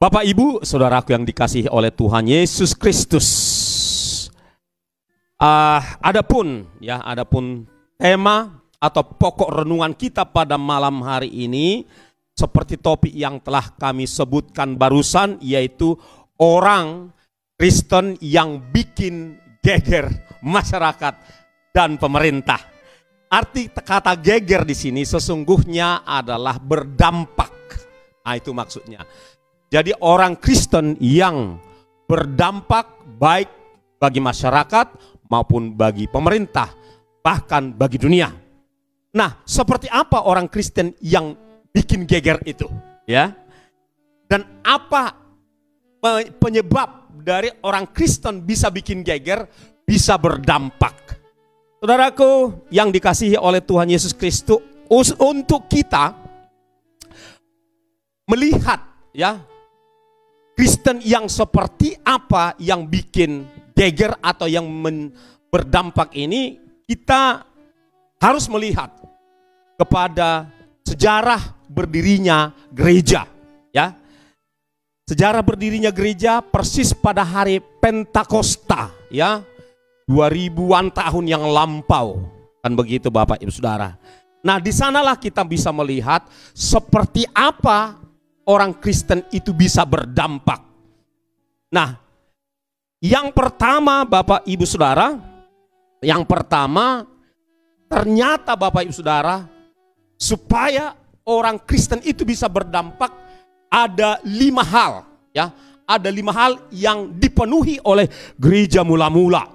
Bapak Ibu, saudaraku yang dikasihi oleh Tuhan Yesus Kristus. Adapun tema atau pokok renungan kita pada malam hari ini seperti topik yang telah kami sebutkan barusan, yaitu orang Kristen yang bikin geger masyarakat dan pemerintah. Arti kata geger di sini sesungguhnya adalah berdampak. Nah, itu maksudnya. Jadi orang Kristen yang berdampak baik bagi masyarakat maupun bagi pemerintah, bahkan bagi dunia. Nah, seperti apa orang Kristen yang bikin geger itu? Ya. Dan apa penyebab dari orang Kristen bisa bikin geger, bisa berdampak? Saudaraku yang dikasihi oleh Tuhan Yesus Kristus, untuk kita melihat ya Kristen yang seperti apa yang bikin geger atau yang berdampak ini, kita harus melihat kepada sejarah berdirinya gereja, ya. Sejarah berdirinya gereja persis pada hari Pentakosta, ya. 2000-an tahun yang lampau, kan begitu Bapak Ibu Saudara. Nah, di sanalah kita bisa melihat seperti apa orang Kristen itu bisa berdampak. Nah, yang pertama Bapak Ibu Saudara, yang pertama ternyata Bapak Ibu Saudara, supaya orang Kristen itu bisa berdampak ada 5 hal, ya. Ada 5 hal yang dipenuhi oleh gereja mula-mula.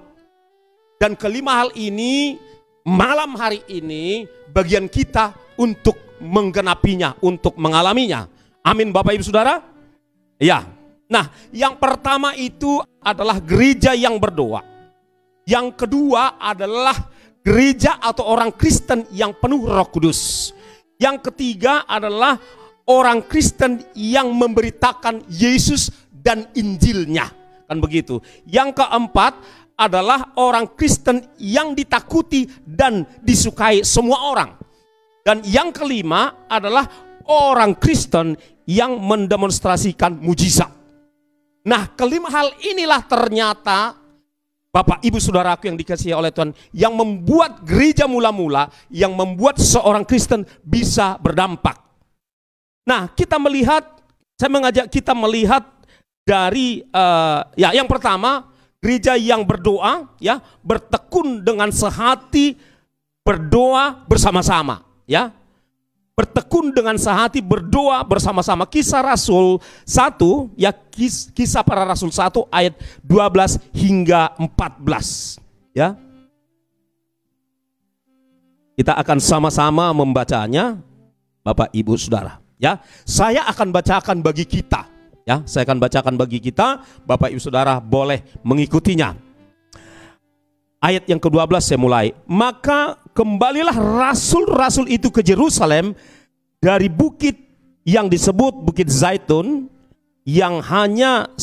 Dan kelima hal ini malam hari ini bagian kita untuk menggenapinya, untuk mengalaminya. Amin Bapak Ibu Saudara. Ya. Nah, yang pertama itu adalah gereja yang berdoa. Yang kedua adalah gereja atau orang Kristen yang penuh Roh Kudus. Yang ketiga adalah orang Kristen yang memberitakan Yesus dan Injilnya. Kan begitu. Yang keempat adalah orang Kristen yang ditakuti dan disukai semua orang. Dan yang kelima adalah orang Kristen yang mendemonstrasikan mujizat. Nah, kelima hal inilah ternyata Bapak Ibu Saudaraku yang dikasihi oleh Tuhan, yang membuat gereja mula-mula, yang membuat seorang Kristen bisa berdampak. Nah, kita melihat, saya mengajak kita melihat dari yang pertama, gereja yang berdoa, ya, bertekun dengan sehati, berdoa bersama-sama, ya. Bertekun dengan sehati, berdoa bersama-sama. Kisah Rasul 1, ya, Kisah Para Rasul 1 ayat 12 hingga 14, ya. Kita akan sama-sama membacanya, Bapak Ibu Saudara, ya. Saya akan bacakan bagi kita. Ya, saya akan bacakan bagi kita, Bapak Ibu Saudara boleh mengikutinya. Ayat yang ke-12 saya mulai. Maka kembalilah rasul-rasul itu ke Yerusalem dari bukit yang disebut Bukit Zaitun, yang hanya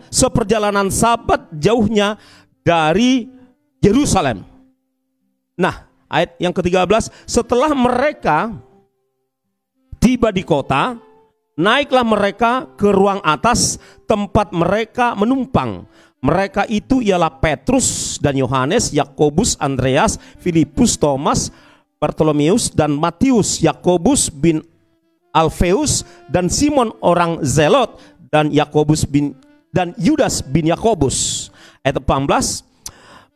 seperjalanan Sabat jauhnya dari Yerusalem. Nah, ayat yang ke-13, setelah mereka tiba di kota, naiklah mereka ke ruang atas tempat mereka menumpang. Mereka itu ialah Petrus dan Yohanes, Yakobus, Andreas, Filipus, Thomas, Bartolomeus dan Matius, Yakobus bin Alfeus dan Simon orang Zelot dan Yudas bin Yakobus. Ayat 18,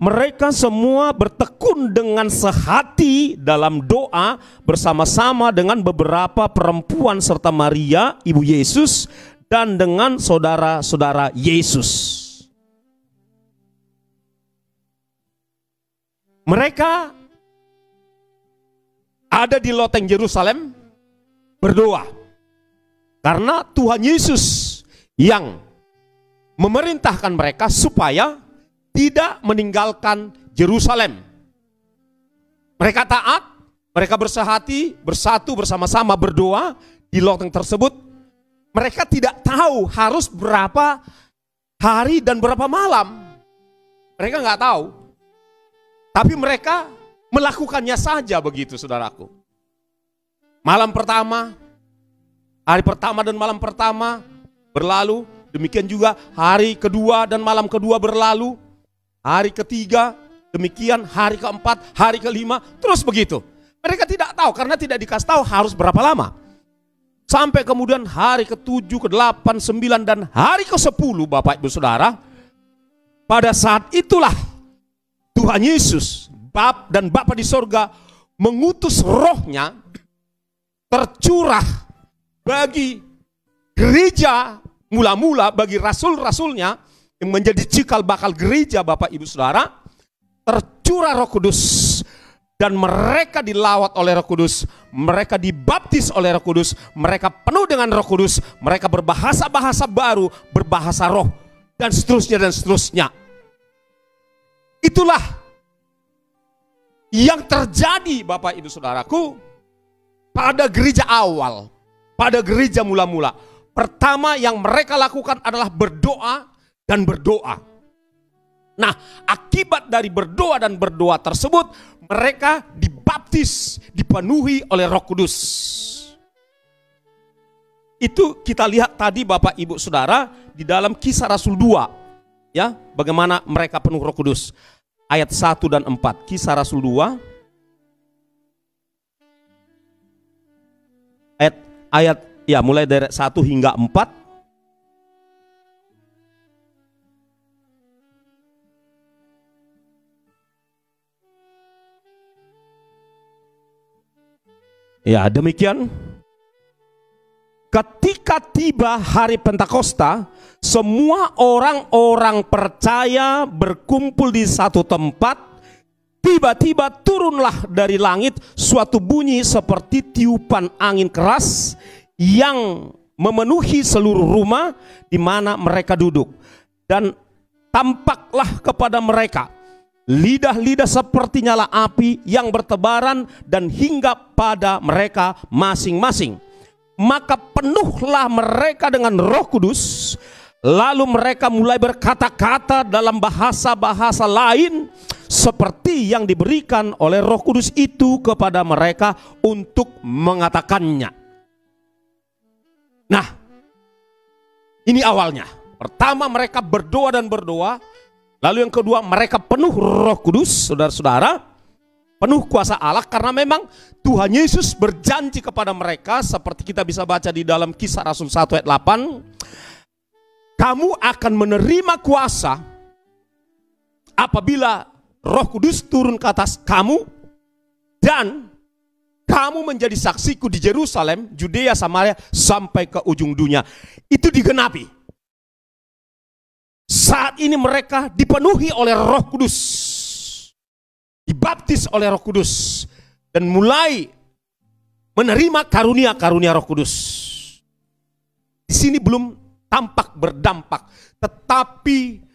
mereka semua bertekun dengan sehati dalam doa bersama-sama dengan beberapa perempuan serta Maria ibu Yesus dan dengan saudara-saudara Yesus. Mereka ada di loteng Yerusalem berdoa karena Tuhan Yesus yang memerintahkan mereka supaya tidak meninggalkan Yerusalem. Mereka taat, mereka bersehati, bersatu bersama-sama berdoa di loteng tersebut. Mereka tidak tahu harus berapa hari dan berapa malam. Mereka nggak tahu. Tapi mereka melakukannya saja begitu, saudaraku. Malam pertama, hari pertama dan malam pertama, berlalu. Demikian juga hari kedua dan malam kedua berlalu. Hari ketiga, demikian hari keempat, hari kelima, terus begitu. Mereka tidak tahu karena tidak dikasih tahu harus berapa lama. Sampai kemudian hari ke-7, ke-8, 9 dan hari ke-10 Bapak Ibu Saudara. Pada saat itulah Tuhan Yesus dan Bapa di sorga mengutus rohnya tercurah bagi gereja mula-mula, bagi rasul-rasulnya yang menjadi cikal bakal gereja Bapak Ibu Saudara. Tercurah Roh Kudus dan mereka dilawat oleh Roh Kudus, mereka dibaptis oleh Roh Kudus, mereka penuh dengan Roh Kudus, mereka berbahasa-bahasa baru, berbahasa roh, dan seterusnya dan seterusnya. Itulah yang terjadi Bapak Ibu Saudaraku pada gereja awal, pada gereja mula-mula. Pertama yang mereka lakukan adalah berdoa dan berdoa. Nah, akibat dari berdoa dan berdoa tersebut, mereka dibaptis, dipenuhi oleh Roh Kudus. Itu kita lihat tadi Bapak Ibu Saudara di dalam Kisah Rasul 2. Ya, bagaimana mereka penuh Roh Kudus. Ayat 1 dan 4, Kisah Rasul 2. Ayat ya mulai dari 1 hingga 4. Ya, demikian. Ketika tiba hari Pentakosta, semua orang-orang percaya berkumpul di satu tempat. Tiba-tiba turunlah dari langit suatu bunyi seperti tiupan angin keras yang memenuhi seluruh rumah di mana mereka duduk. Dan tampaklah kepada mereka lidah-lidah seperti nyala api yang bertebaran dan hinggap pada mereka masing-masing. Maka penuhlah mereka dengan Roh Kudus. Lalu mereka mulai berkata-kata dalam bahasa-bahasa lain seperti yang diberikan oleh Roh Kudus itu kepada mereka untuk mengatakannya. Nah, ini awalnya. Pertama mereka berdoa dan berdoa. Lalu yang kedua, mereka penuh Roh Kudus, saudara-saudara, penuh kuasa Allah, karena memang Tuhan Yesus berjanji kepada mereka, seperti kita bisa baca di dalam Kisah Rasul 1 ayat 8, kamu akan menerima kuasa apabila Roh Kudus turun ke atas kamu, dan kamu menjadi saksiku di Yerusalem, Judea, Samaria, sampai ke ujung dunia. Itu digenapi. Saat ini mereka dipenuhi oleh Roh Kudus, dibaptis oleh Roh Kudus, dan mulai menerima karunia-karunia Roh Kudus. Di sini belum tampak berdampak, tetapi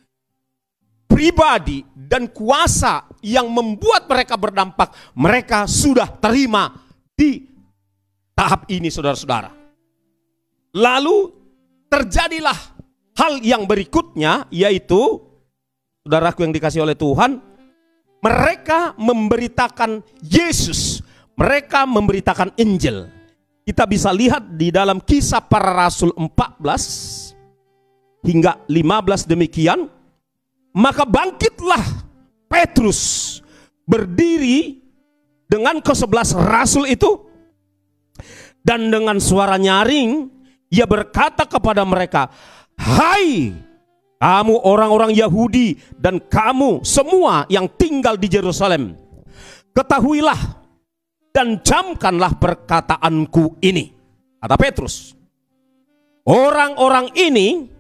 pribadi dan kuasa yang membuat mereka berdampak, mereka sudah terima di tahap ini, saudara-saudara. Lalu terjadilah hal yang berikutnya, yaitu saudaraku yang dikasihi oleh Tuhan, mereka memberitakan Yesus, mereka memberitakan Injil. Kita bisa lihat di dalam Kisah Para Rasul 14 hingga 15 demikian. Maka bangkitlah Petrus berdiri dengan ke-11 rasul itu, dan dengan suara nyaring ia berkata kepada mereka, hai kamu orang-orang Yahudi dan kamu semua yang tinggal di Yerusalem, ketahuilah dan camkanlah perkataanku ini. Kata Petrus, orang-orang ini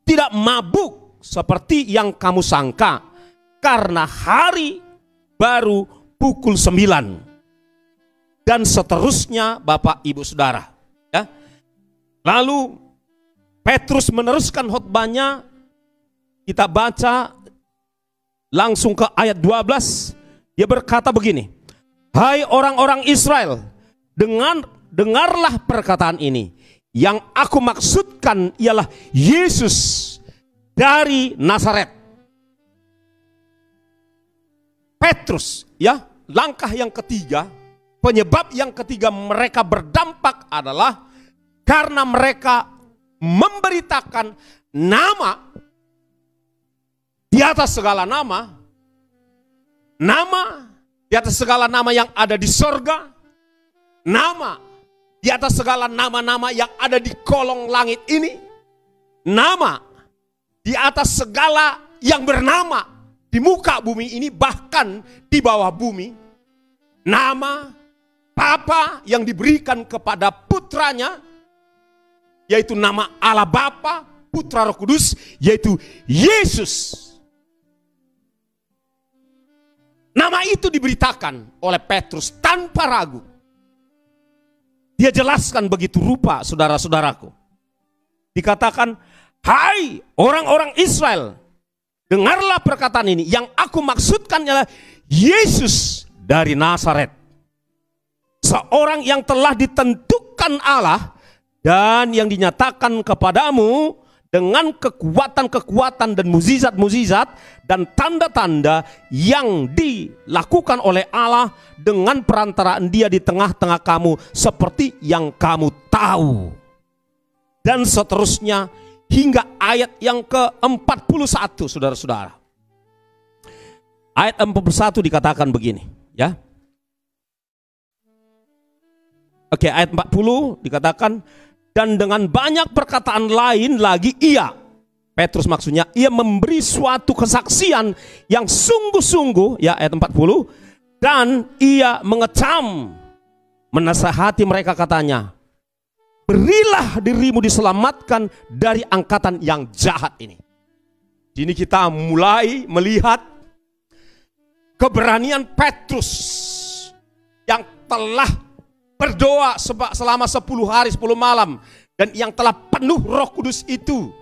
tidak mabuk seperti yang kamu sangka, karena hari baru pukul 9. Dan seterusnya Bapak Ibu Saudara. Ya. Lalu Petrus meneruskan khotbahnya. Kita baca langsung ke ayat 12. Dia berkata begini, hai orang-orang Israel, dengarlah perkataan ini. Yang aku maksudkan ialah Yesus dari Nazaret. Petrus, ya, langkah yang ketiga, penyebab yang ketiga mereka berdampak adalah karena mereka memberitakan nama di atas segala nama, nama di atas segala nama yang ada di sorga, nama di atas segala nama-nama yang ada di kolong langit ini, nama di atas segala yang bernama di muka bumi ini, bahkan di bawah bumi, nama Bapa yang diberikan kepada putranya, yaitu nama Allah Bapa, Putra, Roh Kudus, yaitu Yesus. Nama itu diberitakan oleh Petrus tanpa ragu. Dia jelaskan begitu rupa, saudara-saudaraku. Dikatakan, hai orang-orang Israel, dengarlah perkataan ini. Yang aku maksudkan adalah Yesus dari Nazaret, seorang yang telah ditentukan Allah dan yang dinyatakan kepadamu dengan kekuatan-kekuatan dan mukjizat-mukjizat dan tanda-tanda yang dilakukan oleh Allah dengan perantaraan Dia di tengah-tengah kamu, seperti yang kamu tahu. Dan seterusnya hingga ayat yang ke-41, saudara-saudara. Ayat 41 dikatakan begini, ya. Oke, ayat 40 dikatakan, dan dengan banyak perkataan lain lagi Petrus maksudnya, ia memberi suatu kesaksian yang sungguh-sungguh, ya ayat 40, dan ia mengecam, menasihati mereka katanya, berilah dirimu diselamatkan dari angkatan yang jahat ini. Ini kita mulai melihat keberanian Petrus yang telah berdoa selama 10 hari 10 malam, dan yang telah penuh Roh Kudus itu,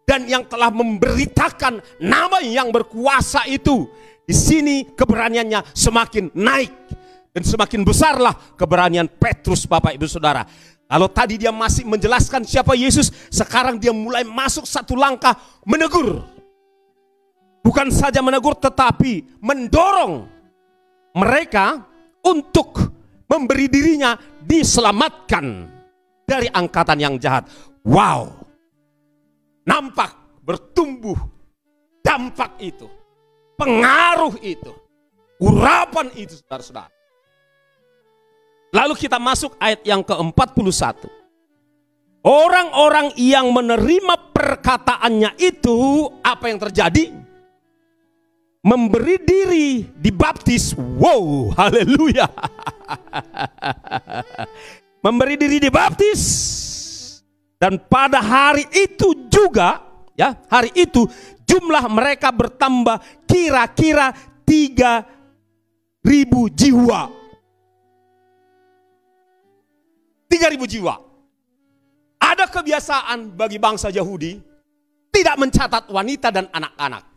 dan yang telah memberitakan nama yang berkuasa itu. Di sini keberaniannya semakin naik, dan semakin besarlah keberanian Petrus, Bapak Ibu Saudara. Kalau tadi dia masih menjelaskan siapa Yesus, sekarang dia mulai masuk satu langkah menegur. Bukan saja menegur, tetapi mendorong mereka untuk memberi dirinya diselamatkan dari angkatan yang jahat. Wow, nampak bertumbuh dampak itu, pengaruh itu, urapan itu, saudara-saudara. Lalu kita masuk ayat yang ke-41. Orang-orang yang menerima perkataannya itu, apa yang terjadi? Memberi diri dibaptis. Wow, haleluya. Memberi diri dibaptis. Dan pada hari itu juga, ya, hari itu jumlah mereka bertambah kira-kira 3.000 jiwa. 3.000 jiwa. Ada kebiasaan bagi bangsa Yahudi tidak mencatat wanita dan anak-anak.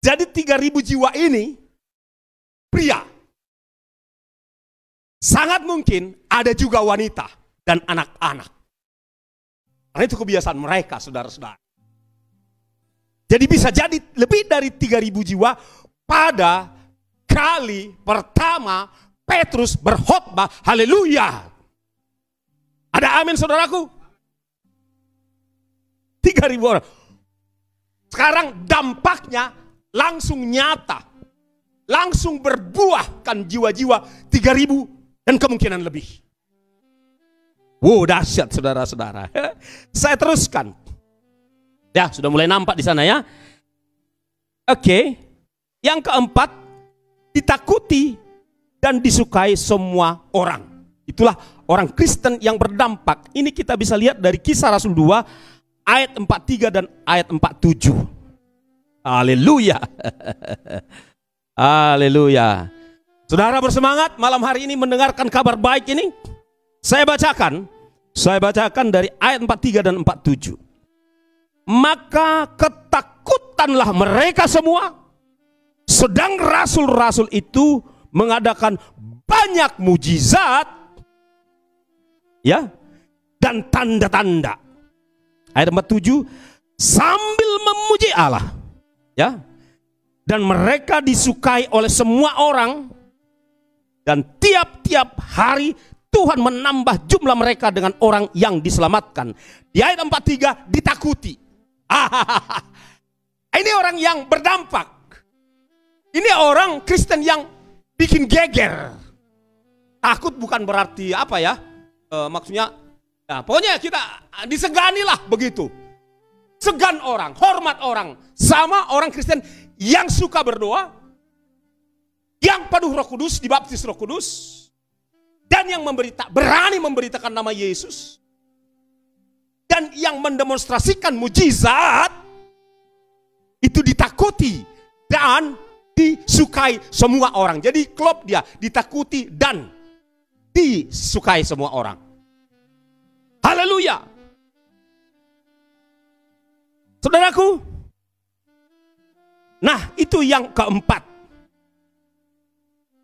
Jadi 3.000 jiwa ini pria. Sangat mungkin ada juga wanita dan anak-anak. Karena itu kebiasaan mereka, saudara-saudara. Jadi bisa jadi lebih dari 3.000 jiwa pada kali pertama Petrus berkhotbah. Haleluya. Ada amin, saudaraku? 3.000 orang. Sekarang dampaknya langsung nyata, langsung berbuahkan jiwa-jiwa 3.000 dan kemungkinan lebih. Wow, dahsyat, saudara-saudara. Saya teruskan. Ya, sudah mulai nampak di sana, ya. Oke. Yang keempat, ditakuti dan disukai semua orang. Itulah orang Kristen yang berdampak. Ini kita bisa lihat dari Kisah Rasul 2 ayat 43 dan ayat 47. Haleluya. Haleluya. Saudara bersemangat malam hari ini mendengarkan kabar baik ini? Saya bacakan dari ayat 43 dan 47. Maka ketakutanlah mereka semua, sedang rasul-rasul itu mengadakan banyak mujizat, ya, dan tanda-tanda. Ayat 47, sambil memuji Allah, ya, dan mereka disukai oleh semua orang, dan tiap-tiap hari Tuhan menambah jumlah mereka dengan orang yang diselamatkan. Di ayat 43 ditakuti. Ini orang yang berdampak. Ini orang Kristen yang bikin geger. Takut bukan berarti apa ya? Maksudnya, ya, pokoknya kita diseganilah begitu. Segan orang, hormat orang. Sama orang Kristen yang suka berdoa, yang penuh Roh Kudus, dibaptis Roh Kudus, dan yang berani memberitakan nama Yesus, dan yang mendemonstrasikan mujizat, itu ditakuti dan disukai semua orang. Jadi klop dia, ditakuti dan disukai semua orang. Haleluya. Saudaraku, nah itu yang keempat.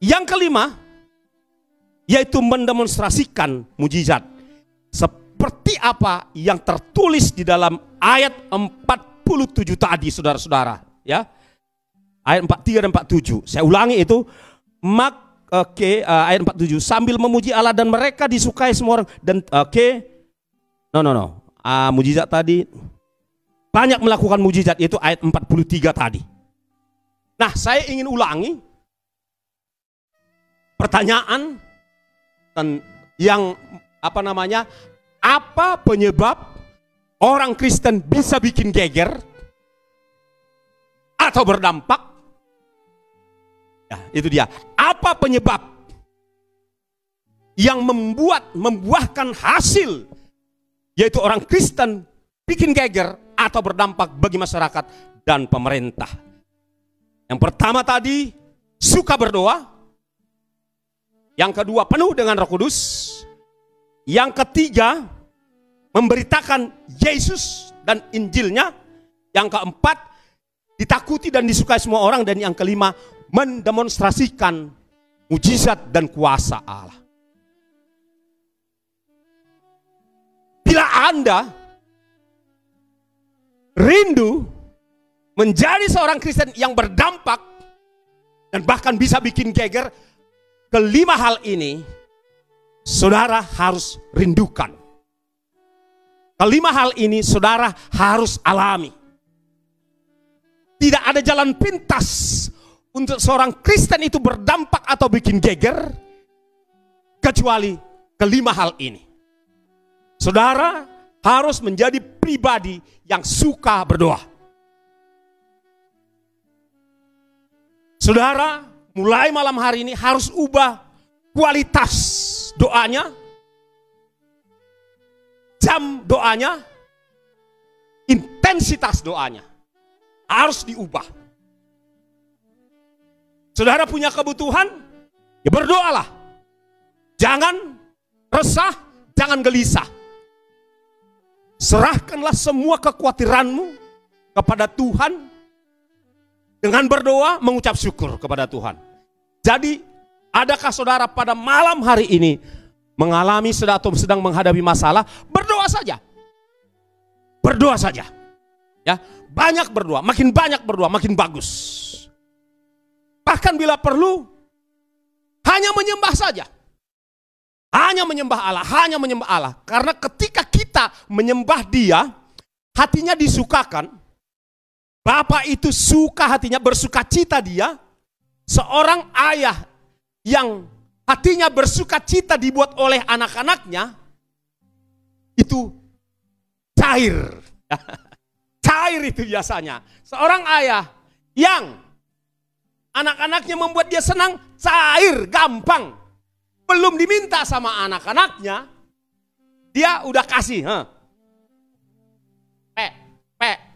Yang kelima, yaitu mendemonstrasikan mujizat. Seperti apa yang tertulis di dalam ayat 47 tadi, saudara-saudara. Ya, ayat 43 dan 47. Saya ulangi itu. Ayat 47. Sambil memuji Allah dan mereka disukai semua orang. Dan mujizat tadi. Banyak melakukan mujizat, itu ayat 43 tadi. Nah, saya ingin ulangi pertanyaan yang apa penyebab orang Kristen bisa bikin geger atau berdampak? Ya, itu dia. Apa penyebab yang membuahkan hasil, yaitu orang Kristen bikin geger atau berdampak bagi masyarakat dan pemerintah? Yang pertama tadi, suka berdoa. Yang kedua, penuh dengan Roh Kudus. Yang ketiga, memberitakan Yesus dan Injilnya. Yang keempat, ditakuti dan disukai semua orang. Dan yang kelima, mendemonstrasikan mujizat dan kuasa Allah. Bila Anda rindu menjadi seorang Kristen yang berdampak dan bahkan bisa bikin geger, kelima hal ini saudara harus rindukan. Kelima hal ini saudara harus alami. Tidak ada jalan pintas untuk seorang Kristen itu berdampak atau bikin geger kecuali kelima hal ini. Saudara harus menjadi pribadi yang suka berdoa. Saudara, mulai malam hari ini harus ubah kualitas doanya, jam doanya, intensitas doanya. Harus diubah. Saudara punya kebutuhan, ya berdoalah. Jangan resah, jangan gelisah. Serahkanlah semua kekhawatiranmu kepada Tuhan. Dengan berdoa, mengucap syukur kepada Tuhan. Jadi, adakah saudara pada malam hari ini mengalami atau sedang menghadapi masalah? Berdoa saja. Berdoa saja. Ya, banyak berdoa, makin banyak berdoa, makin bagus. Bahkan bila perlu, hanya menyembah saja. Hanya menyembah Allah, hanya menyembah Allah. Karena ketika kita menyembah Dia, hatinya disukakan. Bapak itu suka hatinya, bersuka cita dia. Seorang ayah yang hatinya bersuka cita dibuat oleh anak-anaknya, itu cair. Cair itu biasanya. Seorang ayah yang anak-anaknya membuat dia senang, cair, gampang. Belum diminta sama anak-anaknya, dia udah kasih.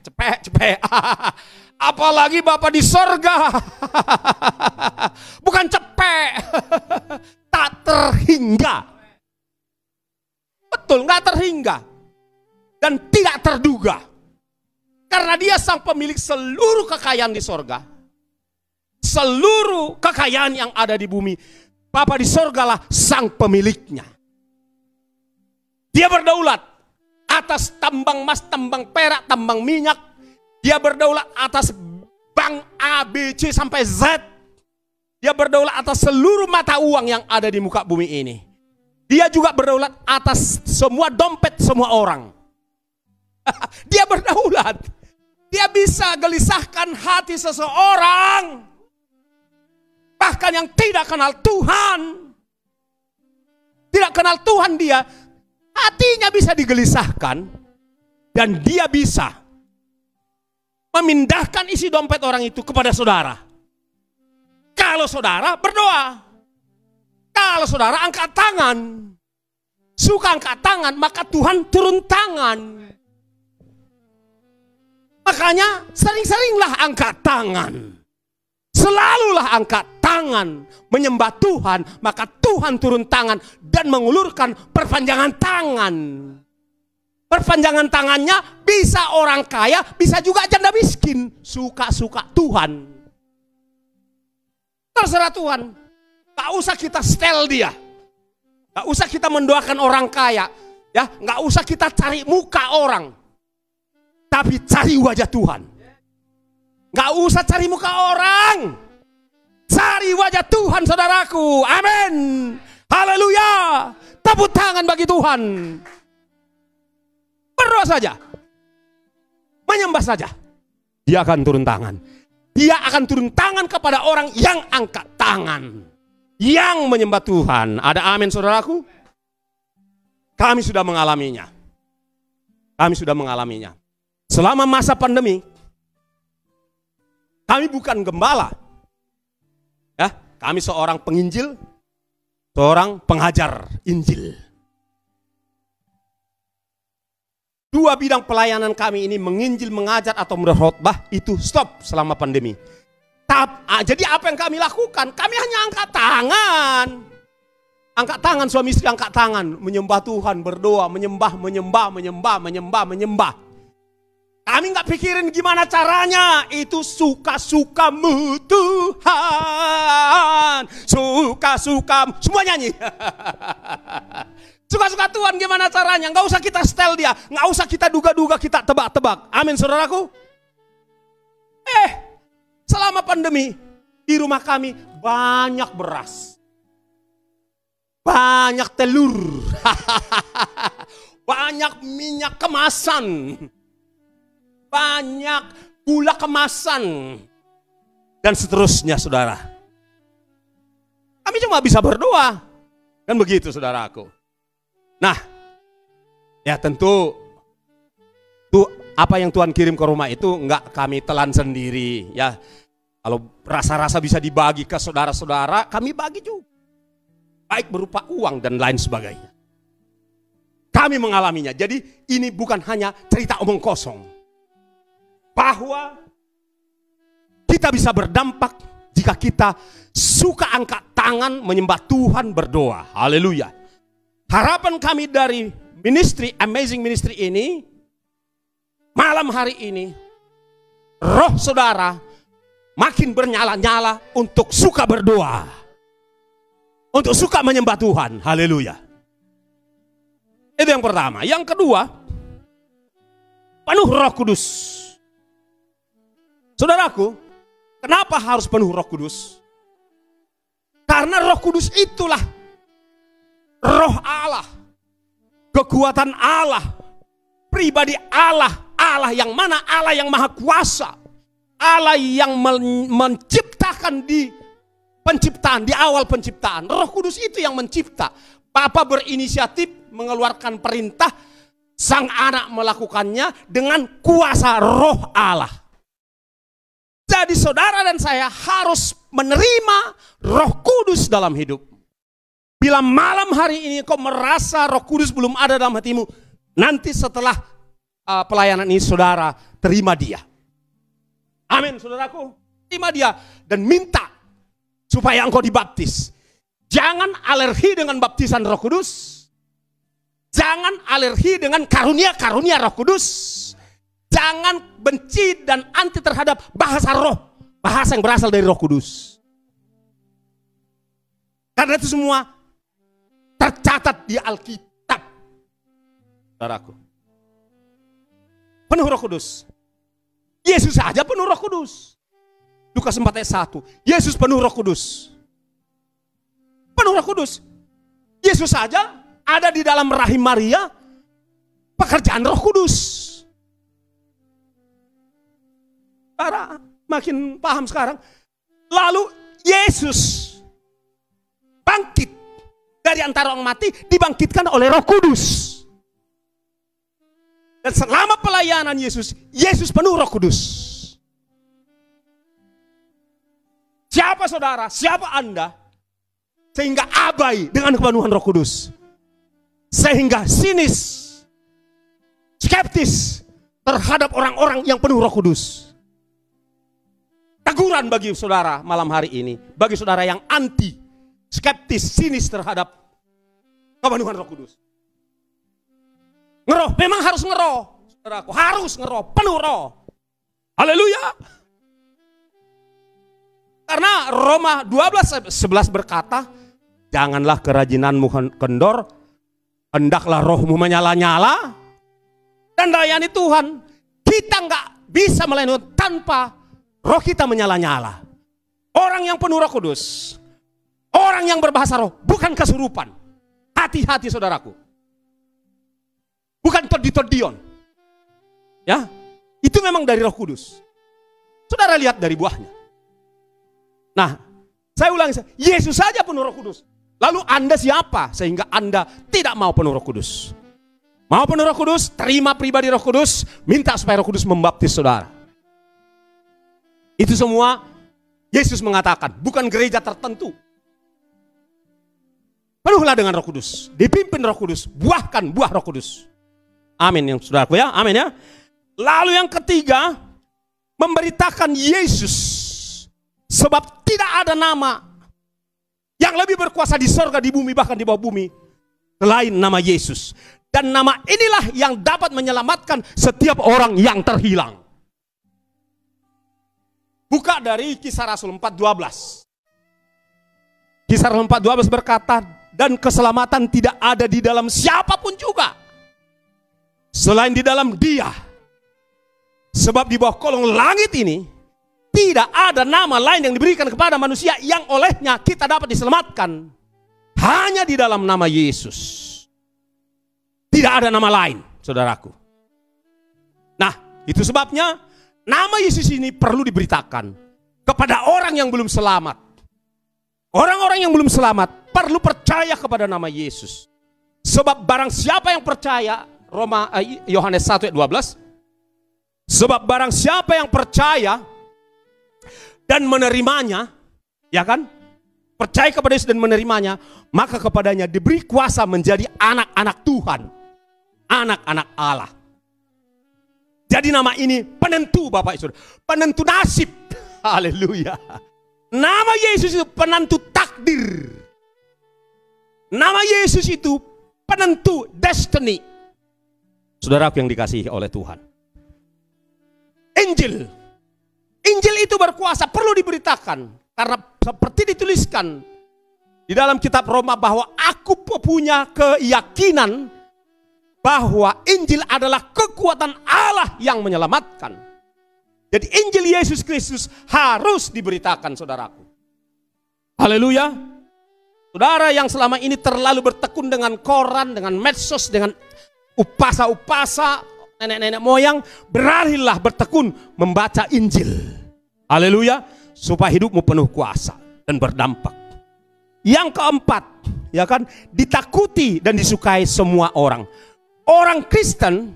Cepet. Apalagi Bapak di sorga. Bukan cepet. Tak terhingga. Betul, gak terhingga. Dan tidak terduga. Karena Dia sang pemilik seluruh kekayaan di sorga. Seluruh kekayaan yang ada di bumi. Bapa di sorgalah sang pemiliknya. Dia berdaulat atas tambang emas, tambang perak, tambang minyak. Dia berdaulat atas bank A, B, C sampai Z. Dia berdaulat atas seluruh mata uang yang ada di muka bumi ini. Dia juga berdaulat atas semua dompet semua orang. Dia berdaulat. Dia bisa gelisahkan hati seseorang, bahkan yang tidak kenal Tuhan. Tidak kenal Tuhan, dia hatinya bisa digelisahkan, dan dia bisa memindahkan isi dompet orang itu kepada saudara. Kalau saudara berdoa, kalau saudara angkat tangan, suka angkat tangan, maka Tuhan turun tangan. Makanya sering-seringlah angkat tangan. Selalulah angkat tangan menyembah Tuhan, maka Tuhan turun tangan dan mengulurkan perpanjangan tangan. Perpanjangan tangannya bisa orang kaya, bisa juga janda miskin. Suka-suka Tuhan. Terserah Tuhan. Gak usah kita setel dia. Gak usah kita mendoakan orang kaya. Ya, gak usah kita cari muka orang. Tapi cari wajah Tuhan. Gak usah cari muka orang. Cari wajah Tuhan, saudaraku. Amin. Haleluya. Tepuk tangan bagi Tuhan. Berdoa saja. Menyembah saja. Dia akan turun tangan. Dia akan turun tangan kepada orang yang angkat tangan. Yang menyembah Tuhan. Ada amin, saudaraku? Kami sudah mengalaminya. Kami sudah mengalaminya. Selama masa pandemi, kami bukan gembala. Ya, kami seorang penginjil, seorang pengajar Injil. Dua bidang pelayanan kami ini, menginjil, mengajar, atau berkhotbah, itu stop selama pandemi. Jadi apa yang kami lakukan? Kami hanya angkat tangan. Angkat tangan, suami istri angkat tangan. Menyembah Tuhan, berdoa, menyembah. Kami nggak pikirin gimana caranya. Itu suka-sukamu Tuhan. Suka-suka. Semua nyanyi. Suka-suka Tuhan gimana caranya. Nggak usah kita setel dia. Nggak usah kita duga-duga, kita tebak-tebak. Amin, saudaraku. Selama pandemi, di rumah kami banyak beras. Banyak telur. Banyak minyak kemasan. Banyak gula kemasan. Dan seterusnya, saudara. Kami cuma bisa berdoa. Kan begitu, saudaraku. Nah, ya tentu apa yang Tuhan kirim ke rumah itu enggak kami telan sendiri. Ya, kalau rasa-rasa bisa dibagi ke saudara-saudara, kami bagi juga. Baik berupa uang dan lain sebagainya. Kami mengalaminya. Jadi ini bukan hanya cerita omong kosong. Bahwa kita bisa berdampak jika kita suka angkat tangan menyembah Tuhan, berdoa. Haleluya. Harapan kami dari ministry, Amazing Ministry ini, malam hari ini, roh saudara makin bernyala-nyala untuk suka berdoa. Untuk suka menyembah Tuhan. Haleluya. Itu yang pertama. Yang kedua, penuh Roh Kudus. Saudaraku, kenapa harus penuh Roh Kudus? Karena Roh Kudus itulah Roh Allah, kekuatan Allah, pribadi Allah, Allah yang mana? Allah yang maha kuasa, Allah yang menciptakan di penciptaan, di awal penciptaan. Roh Kudus itu yang mencipta. Bapa berinisiatif mengeluarkan perintah, Sang Anak melakukannya dengan kuasa Roh Allah. Jadi saudara dan saya harus menerima Roh Kudus dalam hidup. Bila malam hari ini kau merasa Roh Kudus belum ada dalam hatimu, nanti setelah pelayanan ini saudara terima dia. Amin, saudaraku. Terima dia dan minta supaya engkau dibaptis. Jangan alergi dengan baptisan Roh Kudus. Jangan alergi dengan karunia-karunia Roh Kudus. Jangan benci dan anti terhadap bahasa roh. Bahasa yang berasal dari Roh Kudus. Karena itu semua tercatat di Alkitab. Saudaraku. Penuh Roh Kudus. Yesus saja penuh Roh Kudus. Lukas 4 ayat 1. Yesus penuh Roh Kudus. Penuh Roh Kudus. Yesus saja ada di dalam rahim Maria, pekerjaan Roh Kudus. Para makin paham sekarang. Lalu Yesus bangkit dari antara orang mati, dibangkitkan oleh Roh Kudus. Dan selama pelayanan Yesus, Yesus penuh Roh Kudus. Siapa saudara, siapa Anda, sehingga abai dengan kepenuhan Roh Kudus, sehingga sinis, skeptis terhadap orang-orang yang penuh Roh Kudus? Teguran bagi saudara malam hari ini, bagi saudara yang anti, skeptis, sinis terhadap kepenuhan Roh Kudus. Ngeroh, memang harus ngeroh, saudaraku, harus ngeroh, penuh roh. Haleluya. Karena Roma 12:11 berkata, janganlah kerajinanmu kendor, hendaklah rohmu menyala-nyala, dan layani Tuhan. Kita nggak bisa melayani Tuhan tanpa roh kita menyala-nyala. Orang yang penuh Roh Kudus, orang yang berbahasa roh, bukan kesurupan. Hati-hati saudaraku. Bukan todi-todion. Ya, itu memang dari Roh Kudus. Saudara lihat dari buahnya. Nah, saya ulangi, Yesus saja penuh Roh Kudus. Lalu Anda siapa sehingga Anda tidak mau penuh Roh Kudus? Mau penuh Roh Kudus, terima pribadi Roh Kudus, minta supaya Roh Kudus membaptis saudara. Itu semua Yesus mengatakan, bukan gereja tertentu. Penuhlah dengan Roh Kudus, dipimpin Roh Kudus, buahkan buah Roh Kudus. Amin yang saudaraku ya, amin ya. Lalu yang ketiga, memberitakan Yesus. Sebab tidak ada nama yang lebih berkuasa di sorga, di bumi, bahkan di bawah bumi, selain nama Yesus. Dan nama inilah yang dapat menyelamatkan setiap orang yang terhilang. Buka dari Kisah Rasul 4:12. Kisah Rasul 4:12 berkata, dan keselamatan tidak ada di dalam siapapun juga selain di dalam Dia. Sebab di bawah kolong langit ini tidak ada nama lain yang diberikan kepada manusia yang olehnya kita dapat diselamatkan. Hanya di dalam nama Yesus. Tidak ada nama lain, saudaraku. Nah, itu sebabnya nama Yesus ini perlu diberitakan kepada orang yang belum selamat. Orang-orang yang belum selamat perlu percaya kepada nama Yesus. Sebab barang siapa yang percaya, Yohanes 1:12, sebab barang siapa yang percaya dan menerimanya, ya kan, percaya kepada Yesus dan menerimanya, maka kepadanya diberi kuasa menjadi anak-anak Tuhan, anak-anak Allah. Jadi nama ini penentu, Bapak Ibu, penentu nasib. Haleluya. Nama Yesus itu penentu takdir. Nama Yesus itu penentu destiny. Saudaraku yang dikasihi oleh Tuhan. Injil itu berkuasa, perlu diberitakan. Karena seperti dituliskan di dalam kitab Roma bahwa aku punya keyakinan bahwa Injil adalah kekuatan Allah yang menyelamatkan. Jadi Injil Yesus Kristus harus diberitakan, saudaraku. Haleluya. Saudara yang selama ini terlalu bertekun dengan koran, dengan medsos, dengan upasa-upasa, nenek-nenek moyang, beralihlah bertekun membaca Injil. Haleluya, supaya hidupmu penuh kuasa dan berdampak. Yang keempat, ya kan, ditakuti dan disukai semua orang. Orang Kristen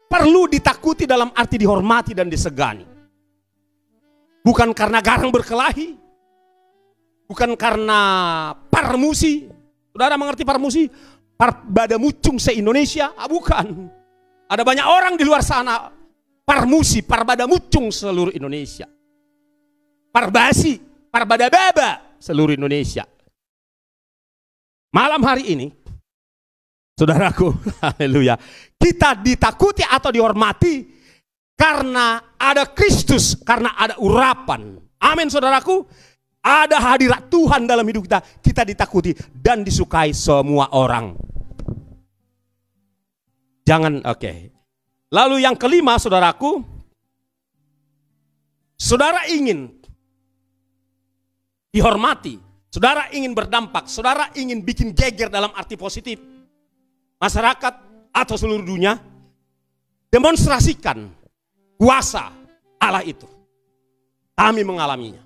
perlu ditakuti dalam arti dihormati dan disegani. Bukan karena garang berkelahi, bukan karena parmusi. Saudara mengerti parmusi? Bada mucung se-Indonesia, bukan. Ada banyak orang di luar sana parmusi, parbada mucung seluruh Indonesia. Parbasi, parbada baba seluruh Indonesia. Malam hari ini, saudaraku, haleluya, kita ditakuti atau dihormati karena ada Kristus, karena ada urapan. Amin, saudaraku. Ada hadirat Tuhan dalam hidup kita, kita ditakuti dan disukai semua orang. Jangan, oke. Lalu yang kelima, saudaraku, saudara ingin dihormati, saudara ingin berdampak, saudara ingin bikin geger dalam arti positif, masyarakat atau seluruh dunia, demonstrasikan kuasa Allah itu. Kami mengalaminya.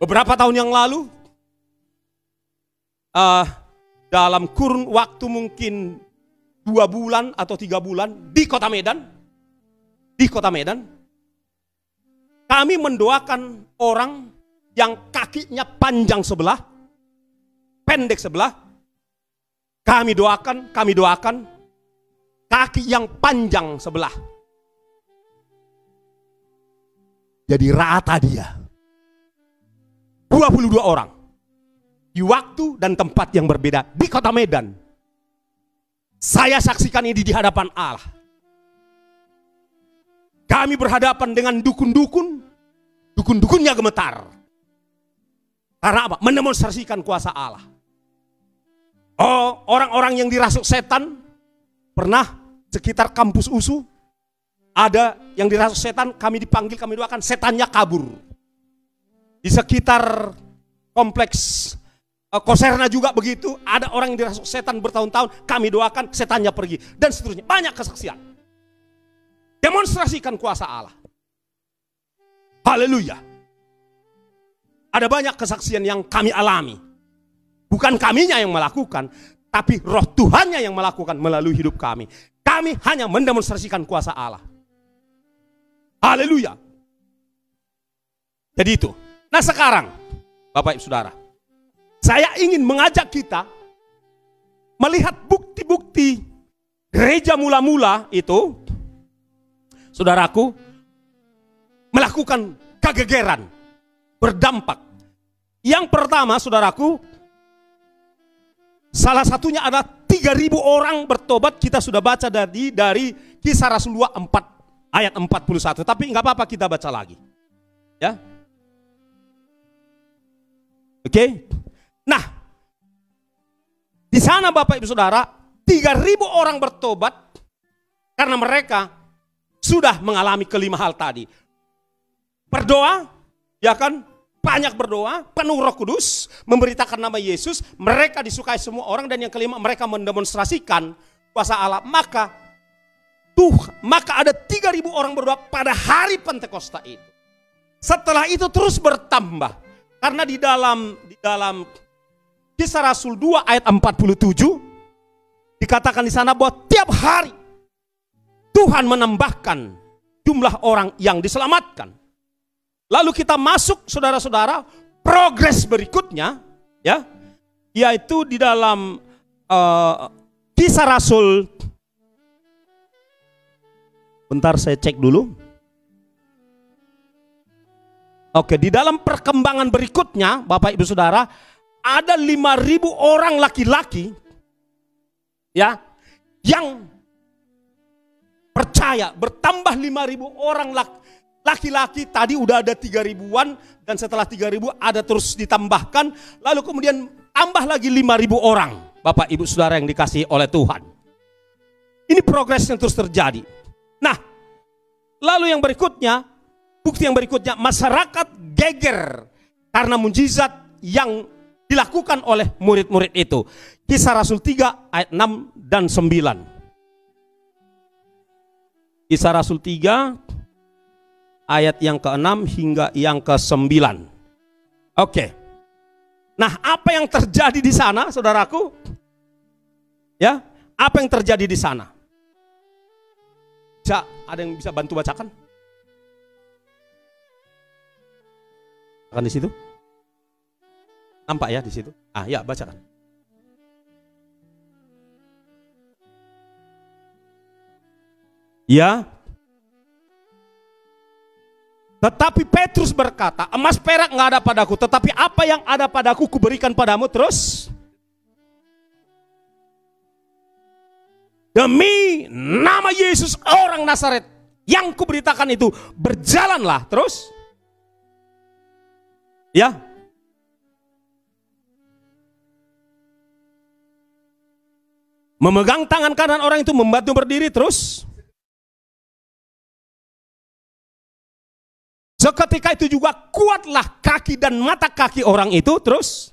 Beberapa tahun yang lalu, dalam kurun waktu mungkin 2 bulan atau 3 bulan di Kota Medan, kami mendoakan orang yang kakinya panjang sebelah, pendek sebelah. Kami doakan kaki yang panjang sebelah. Jadi rata dia. 22 orang. Di waktu dan tempat yang berbeda di Kota Medan. Saya saksikan ini di hadapan Allah. Kami berhadapan dengan dukun-dukunnya gemetar. Karena apa? Mendemonstrasikan kuasa Allah. Oh, orang-orang yang dirasuk setan, pernah sekitar kampus USU, ada yang dirasuk setan, kami dipanggil, kami doakan, setannya kabur. Di sekitar kompleks Koserna juga begitu, ada orang yang dirasuk setan bertahun-tahun, kami doakan, setannya pergi, dan seterusnya. Banyak kesaksian. Demonstrasikan kuasa Allah. Haleluya. Ada banyak kesaksian yang kami alami. Bukan kaminya yang melakukan, tapi roh Tuhannya yang melakukan melalui hidup kami. Kami hanya mendemonstrasikan kuasa Allah. Haleluya. Jadi itu. Nah sekarang, Bapak Ibu Saudara, saya ingin mengajak kita melihat bukti-bukti gereja mula-mula itu, saudaraku, melakukan kegegeran, berdampak. Yang pertama, saudaraku, salah satunya adalah 3.000 orang bertobat. Kita sudah baca dari Kisah Rasul 2 ayat 41. Tapi nggak apa-apa, kita baca lagi. Ya. Oke. Nah, di sana Bapak Ibu Saudara, 3.000 orang bertobat karena mereka sudah mengalami kelima hal tadi. Berdoa, ya kan? Banyak berdoa, penuh Roh Kudus, memberitakan nama Yesus, mereka disukai semua orang, dan yang kelima mereka mendemonstrasikan kuasa Allah. Maka ada 3.000 orang berdoa pada hari Pentakosta itu. Setelah itu terus bertambah. Karena di dalam Kisah Rasul 2 ayat 47 dikatakan di sana bahwa tiap hari Tuhan menambahkan jumlah orang yang diselamatkan. Lalu kita masuk, saudara-saudara, progres berikutnya, ya, yaitu di dalam Kisah Rasul. Bentar saya cek dulu. Oke, di dalam perkembangan berikutnya, Bapak Ibu Saudara, ada 5.000 orang laki-laki, ya, yang percaya. Bertambah 5.000 orang laki-laki, tadi udah ada 3.000-an, dan setelah 3.000 ada terus ditambahkan, lalu kemudian tambah lagi 5.000 orang, Bapak Ibu Saudara yang dikasihi oleh Tuhan. Ini progres yang terus terjadi. Nah, lalu yang berikutnya, bukti yang berikutnya, masyarakat geger karena mujizat yang dilakukan oleh murid-murid itu. Kisah Rasul 3 ayat 6 dan 9. Kisah Rasul 3 ayat yang ke-6 hingga yang ke-9. Oke. Nah, apa yang terjadi di sana, saudaraku? Ya, apa yang terjadi di sana? Ada yang bisa bantu bacakan? Bacakan di situ? Nampak ya di situ? Ah, ya, bacakan. Ya. Tetapi Petrus berkata, emas perak nggak ada padaku, tetapi apa yang ada padaku kuberikan padamu. Terus, demi nama Yesus orang Nazaret yang kuberitakan itu, berjalanlah. Terus, ya, memegang tangan kanan orang itu, membantu berdiri. Terus, Seketika itu juga kuatlah kaki dan mata kaki orang itu. Terus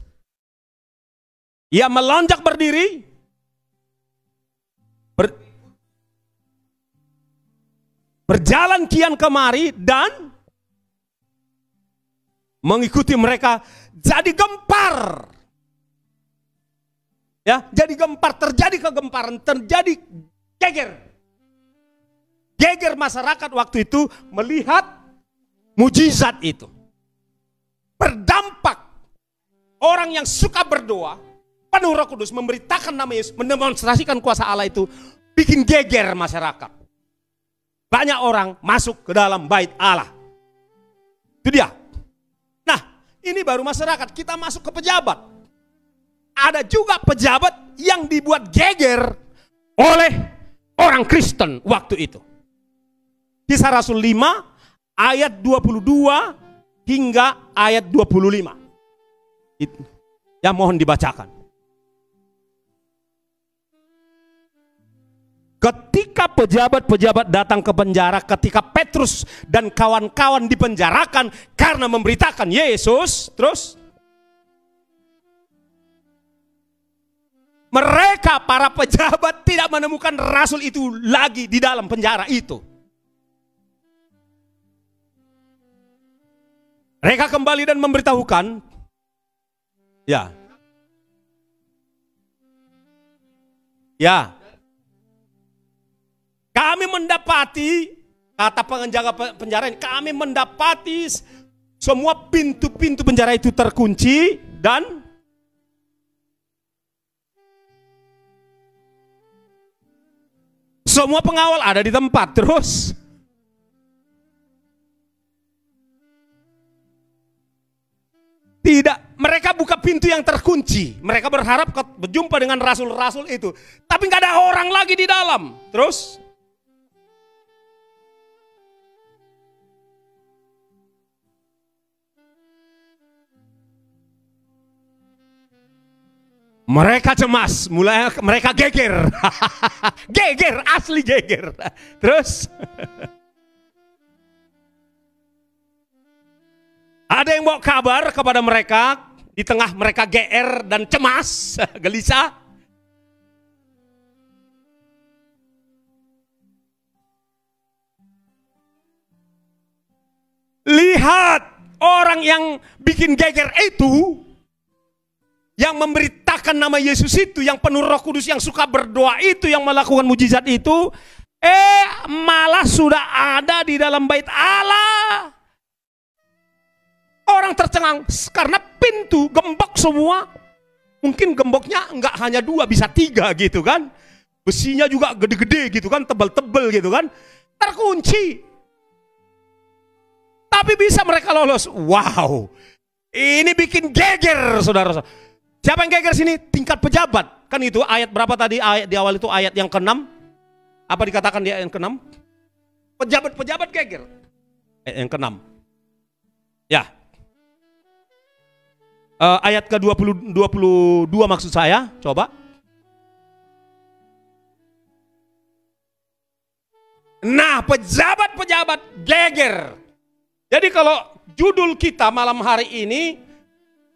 ia melonjak berdiri, berjalan kian kemari dan mengikuti mereka. Jadi gempar. Ya, jadi gempar, terjadi kegemparan, terjadi geger. Geger masyarakat waktu itu melihat mujizat itu. Berdampak orang yang suka berdoa, penuh Roh Kudus, memberitakan nama Yesus, mendemonstrasikan kuasa Allah itu, bikin geger masyarakat. Banyak orang masuk ke dalam bait Allah. Itu dia. Nah, ini baru masyarakat, kita masuk ke pejabat. Ada juga pejabat yang dibuat geger oleh orang Kristen waktu itu. Kisah Rasul 5 ayat 22 hingga ayat 25. Ya, mohon dibacakan. Ketika pejabat-pejabat datang ke penjara, ketika Petrus dan kawan-kawan dipenjarakan karena memberitakan Yesus, terus mereka para pejabat tidak menemukan rasul itu lagi di dalam penjara itu. Mereka kembali dan memberitahukan, ya, kami mendapati, kata penjaga penjara ini, kami mendapati semua pintu-pintu penjara itu terkunci dan semua pengawal ada di tempat. Terus tidak, mereka buka pintu yang terkunci. Mereka berharap berjumpa dengan rasul-rasul itu, tapi nggak ada orang lagi di dalam. Terus mereka cemas, mulai mereka geger. Geger, asli geger. Terus ada yang bawa kabar kepada mereka di tengah mereka GR dan cemas, gelisah. Lihat orang yang bikin geger itu, yang memberitakan nama Yesus itu, yang penuh Roh Kudus, yang suka berdoa itu, yang melakukan mujizat itu, malah sudah ada di dalam bait Allah. Orang tercengang karena pintu gembok semua. Mungkin gemboknya enggak hanya 2, bisa 3 gitu kan. Besinya juga gede-gede gitu kan, tebal-tebal gitu kan. Terkunci. Tapi bisa mereka lolos. Wow. Ini bikin geger, saudara. Siapa yang geger sini? Tingkat pejabat. Kan itu ayat berapa tadi? Ayat di awal itu ayat yang ke-6. Apa dikatakan di ayat yang ke-6? Pejabat-pejabat geger. Ayat yang ke-6. Ya. Ayat ke-22 maksud saya. Coba. Nah, pejabat-pejabat geger. Jadi kalau judul kita malam hari ini,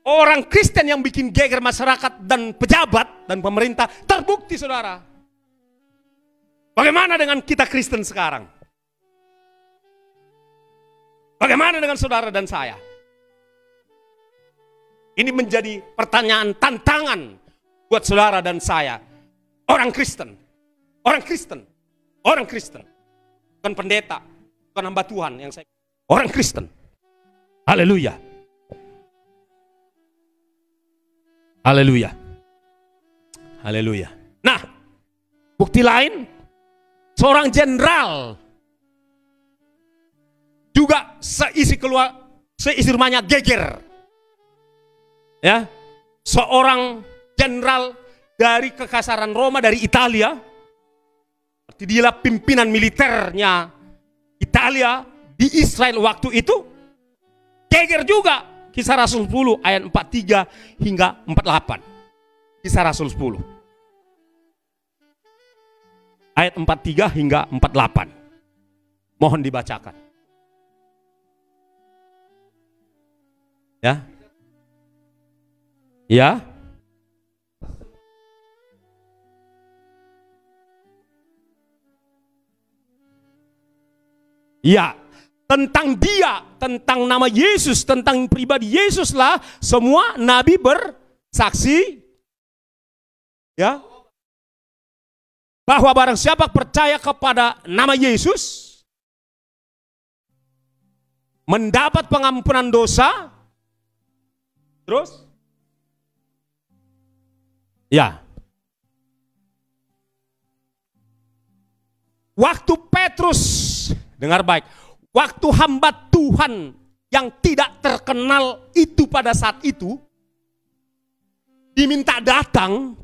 orang Kristen yang bikin geger masyarakat dan pejabat dan pemerintah, terbukti saudara. Bagaimana dengan kita Kristen sekarang? Bagaimana dengan saudara dan saya? Ini menjadi pertanyaan, tantangan buat saudara dan saya. Orang Kristen, orang Kristen, orang Kristen. Bukan pendeta, bukan hamba Tuhan yang saya. Orang Kristen. Haleluya. Haleluya. Haleluya. Nah, bukti lain, seorang jenderal juga seisi rumahnya geger. Ya, seorang jenderal dari kekasaran Roma, dari Italia, seperti dia pimpinan militernya Italia di Israel waktu itu, geger juga. Kisah Rasul 10 ayat 43 hingga 48. Kisah Rasul 10 ayat 43 hingga 48. Mohon dibacakan. Ya. Ya. Ya, tentang dia, tentang nama Yesus, tentang pribadi Yesuslah semua nabi bersaksi, ya, bahwa barang siapa percaya kepada nama Yesus mendapat pengampunan dosa. Terus, ya, waktu Petrus, dengar baik, waktu hamba Tuhan yang tidak terkenal itu pada saat itu diminta datang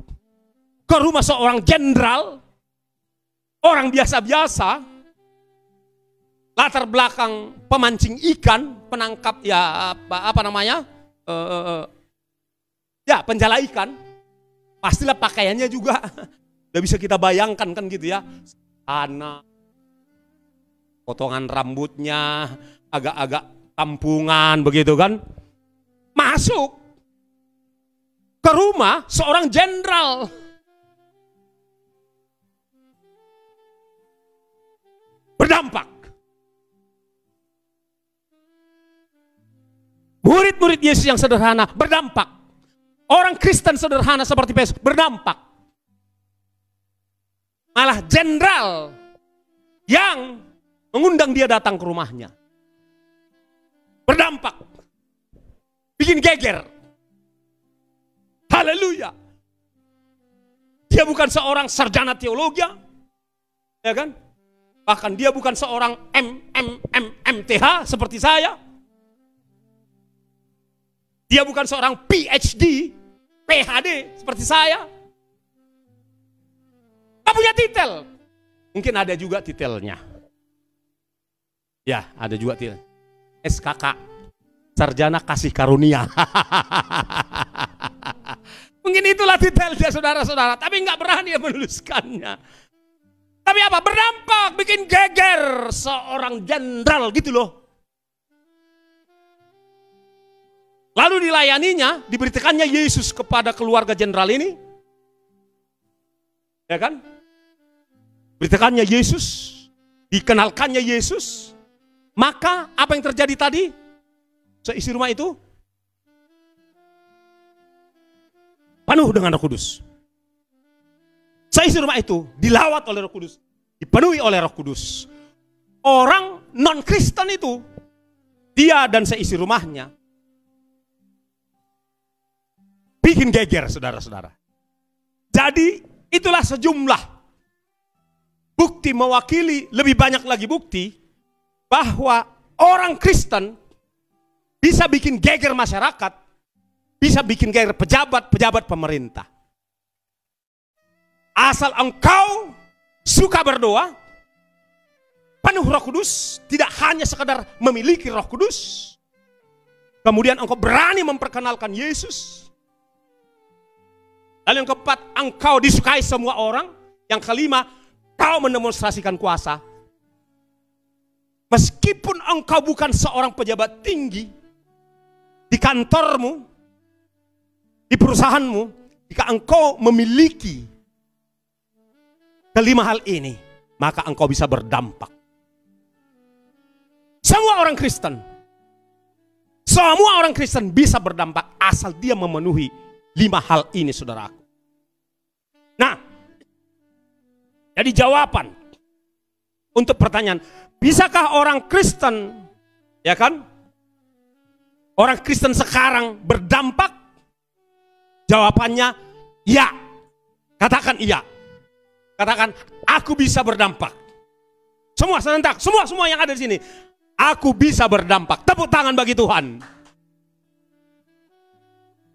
ke rumah seorang jenderal, orang biasa-biasa, latar belakang pemancing ikan, penangkap ya apa namanya, ya penjala ikan, pastilah pakaiannya juga udah bisa kita bayangkan kan gitu ya, anak potongan rambutnya agak-agak kampungan begitu kan, masuk ke rumah seorang jenderal. Berdampak. Murid-murid Yesus yang sederhana berdampak. Orang Kristen sederhana seperti Petrus berdampak. Malah jenderal yang mengundang dia datang ke rumahnya berdampak, bikin geger. Haleluya. Dia bukan seorang sarjana teologi, ya kan? Bahkan dia bukan seorang MTH seperti saya. Dia bukan seorang PhD, PhD seperti saya. Gak punya titel. Mungkin ada juga titelnya. Ya, ada juga titel. SKK, Sarjana Kasih Karunia. Mungkin itulah titelnya saudara-saudara. Tapi nggak berani menuliskannya. Tapi apa? Berdampak, bikin geger seorang jenderal gitu loh. Lalu dilayaninya, diberitakannya Yesus kepada keluarga jenderal ini. Ya kan? Beritakannya Yesus, dikenalkannya Yesus. Maka apa yang terjadi tadi? Seisi rumah itu penuh dengan Roh Kudus. Seisi rumah itu dilawat oleh Roh Kudus, dipenuhi oleh Roh Kudus. Orang non-Kristen itu, dia dan seisi rumahnya bikin geger, saudara-saudara. Jadi itulah sejumlah bukti, mewakili lebih banyak lagi bukti bahwa orang Kristen bisa bikin geger masyarakat, bisa bikin geger pejabat pemerintah. Asal engkau suka berdoa, penuh Roh Kudus, tidak hanya sekadar memiliki Roh Kudus, kemudian engkau berani memperkenalkan Yesus. Lalu yang keempat, engkau disukai semua orang. Yang kelima, kau mendemonstrasikan kuasa. Meskipun engkau bukan seorang pejabat tinggi di kantormu, di perusahaanmu, jika engkau memiliki kelima hal ini, maka engkau bisa berdampak. Semua orang Kristen bisa berdampak asal dia memenuhi 5 hal ini, saudaraku. Nah, jadi jawaban untuk pertanyaan, bisakah orang Kristen, ya kan? Orang Kristen sekarang berdampak? Jawabannya ya. Katakan iya. Katakan, aku bisa berdampak. Semua serentak, semua yang ada di sini. Aku bisa berdampak. Tepuk tangan bagi Tuhan.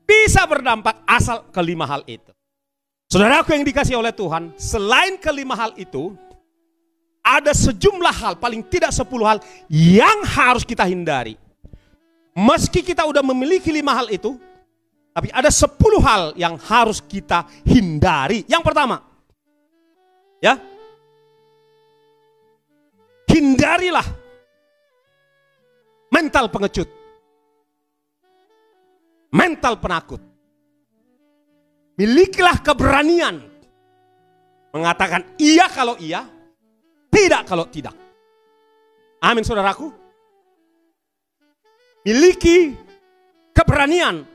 Bisa berdampak asal kelima hal itu. Saudaraku yang dikasihi oleh Tuhan, selain kelima hal itu, ada sejumlah hal, paling tidak 10 hal yang harus kita hindari. Meski kita udah memiliki 5 hal itu, tapi ada 10 hal yang harus kita hindari. Yang pertama, ya, hindarilah mental pengecut. mental penakut. Milikilah keberanian mengatakan iya kalau iya, tidak kalau tidak. Amin saudaraku. Miliki keberanian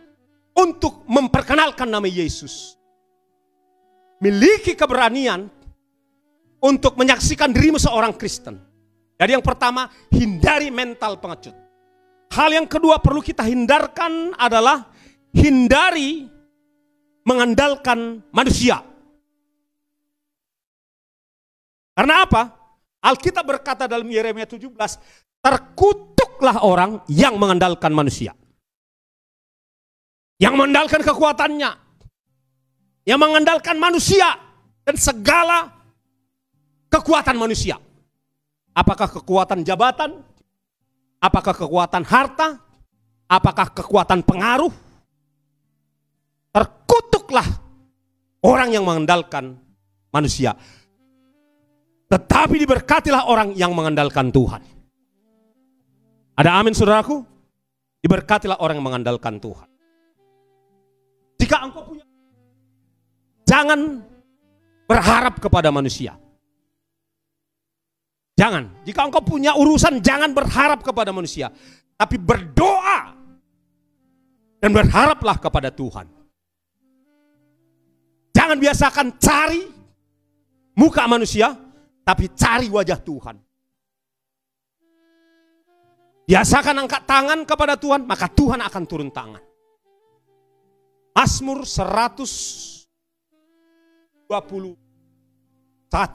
untuk memperkenalkan nama Yesus. Miliki keberanian untuk menyaksikan dirimu seorang Kristen. Jadi yang pertama, hindari mental pengecut. Hal yang kedua perlu kita hindarkan adalah hindari mengandalkan manusia. Karena apa? Alkitab berkata dalam Yeremia 17, terkutuklah orang yang mengandalkan manusia. Yang mengandalkan kekuatannya. Yang mengandalkan manusia dan segala kekuatan manusia. Apakah kekuatan jabatan? Apakah kekuatan harta? Apakah kekuatan pengaruh? Terkutuklah orang yang mengandalkan manusia. Tetapi diberkatilah orang yang mengandalkan Tuhan. Ada amin saudaraku? Diberkatilah orang yang mengandalkan Tuhan. Jika engkau punya, jangan berharap kepada manusia. Jangan. Jika engkau punya urusan, jangan berharap kepada manusia. Tapi berdoa dan berharaplah kepada Tuhan. Jangan biasakan cari muka manusia, tapi cari wajah Tuhan. Biasakan angkat tangan kepada Tuhan, maka Tuhan akan turun tangan. Mazmur 121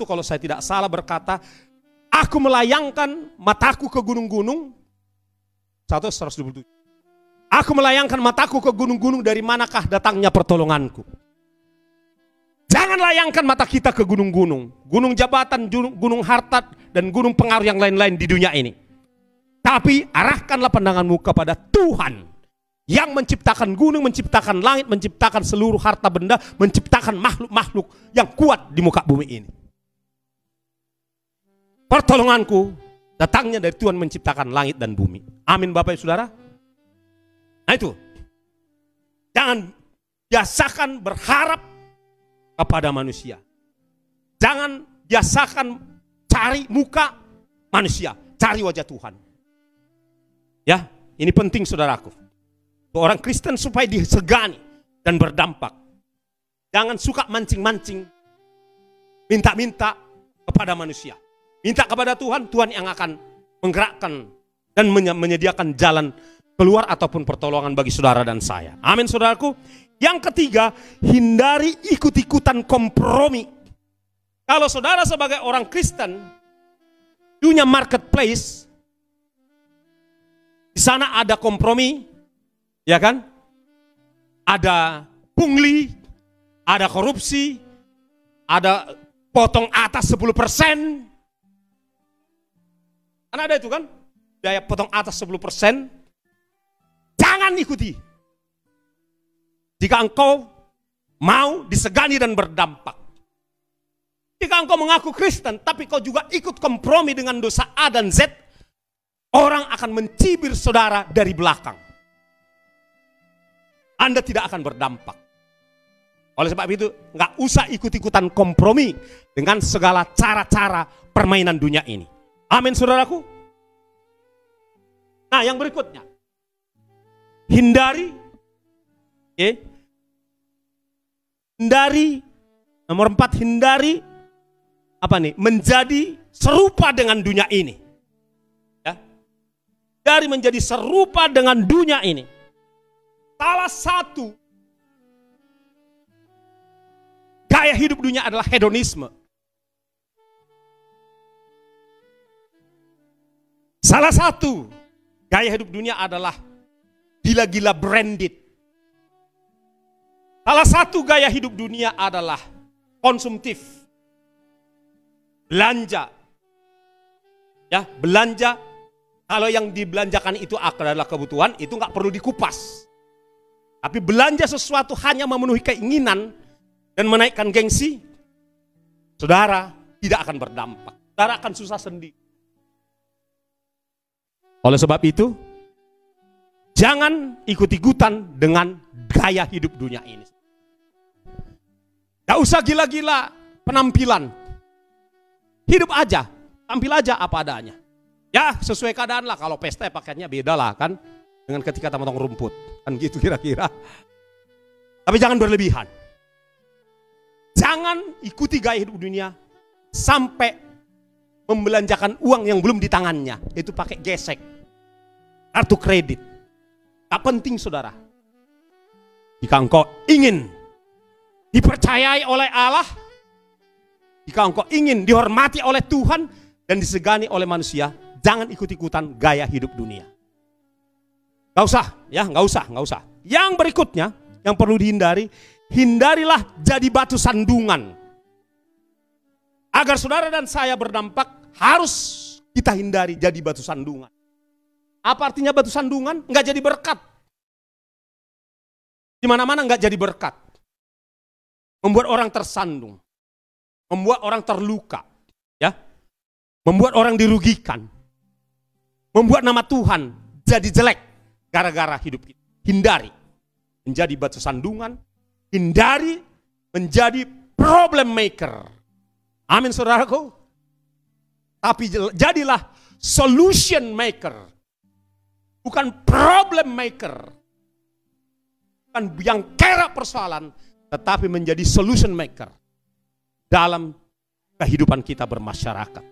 kalau saya tidak salah berkata, aku melayangkan mataku ke gunung-gunung. 127. Aku melayangkan mataku ke gunung-gunung, dari manakah datangnya pertolonganku. Jangan layangkan mata kita ke gunung-gunung. Gunung jabatan, gunung harta, dan gunung pengaruh yang lain-lain di dunia ini. Tapi arahkanlah pandanganmu kepada Tuhan. Yang menciptakan gunung, menciptakan langit, menciptakan seluruh harta benda, menciptakan makhluk-makhluk yang kuat di muka bumi ini. Pertolonganku datangnya dari Tuhan menciptakan langit dan bumi. Amin Bapak Ibu Saudara. Nah itu. Jangan biasakan berharap kepada manusia. Jangan biasakan cari muka manusia, cari wajah Tuhan. Ya, ini penting saudaraku. Orang Kristen supaya disegani dan berdampak. Jangan suka mancing-mancing, minta-minta kepada manusia. Minta kepada Tuhan, Tuhan yang akan menggerakkan dan menyediakan jalan keluar ataupun pertolongan bagi saudara dan saya. Amin saudaraku. Yang ketiga, hindari ikut-ikutan kompromi. Kalau saudara sebagai orang Kristen, dunia marketplace, di sana ada kompromi, ya kan? Ada pungli, ada korupsi, ada potong atas 10%. Kan ada itu kan? Biaya potong atas 10%. Jangan ikuti. Jika engkau mau disegani dan berdampak. Jika engkau mengaku Kristen, tapi kau juga ikut kompromi dengan dosa A dan Z, orang akan mencibir saudara dari belakang. Anda tidak akan berdampak. Oleh sebab itu, nggak usah ikut-ikutan kompromi dengan segala cara-cara permainan dunia ini. Amin saudaraku. Nah yang berikutnya. Hindari. Hindari. Nomor 4, hindari. Apa nih? Menjadi serupa dengan dunia ini. Ya. Dari menjadi serupa dengan dunia ini. Salah satu gaya hidup dunia adalah hedonisme. Salah satu gaya hidup dunia adalah gila-gila branded. Salah satu gaya hidup dunia adalah konsumtif. Belanja. Ya, belanja. Kalau yang dibelanjakan itu adalah kebutuhan, itu nggak perlu dikupas. Tapi belanja sesuatu hanya memenuhi keinginan dan menaikkan gengsi, saudara tidak akan berdampak. Saudara akan susah sendiri. Oleh sebab itu, Jangan ikut-ikutan dengan gaya hidup dunia ini. Gak usah gila-gila penampilan. Hidup aja, tampil aja apa adanya. Ya sesuai keadaan lah, kalau pesta pakaiannya beda lah kan. Dengan ketika kita motong rumput. Kan gitu kira-kira. Tapi jangan berlebihan. Jangan ikuti gaya hidup dunia sampai membelanjakan uang yang belum di tangannya. Itu pakai gesek. Kartu kredit. Tak penting saudara. Jika engkau ingin dipercayai oleh Allah, jika engkau ingin dihormati oleh Tuhan dan disegani oleh manusia, jangan ikut-ikutan gaya hidup dunia. Gak usah, ya gak usah. Yang berikutnya, yang perlu dihindari, hindarilah jadi batu sandungan. Agar saudara dan saya berdampak, harus kita hindari jadi batu sandungan. Apa artinya batu sandungan? Nggak jadi berkat. Di mana-mana nggak jadi berkat. Membuat orang tersandung. Membuat orang terluka. Ya. Membuat orang dirugikan. Membuat nama Tuhan jadi jelek. Gara-gara hidup kita. Hindari menjadi batu sandungan. Hindari menjadi problem maker. Amin saudaraku. Tapi jadilah solution maker. Bukan problem maker. Bukan yang kera persoalan. Tetapi menjadi solution maker. Dalam kehidupan kita bermasyarakat.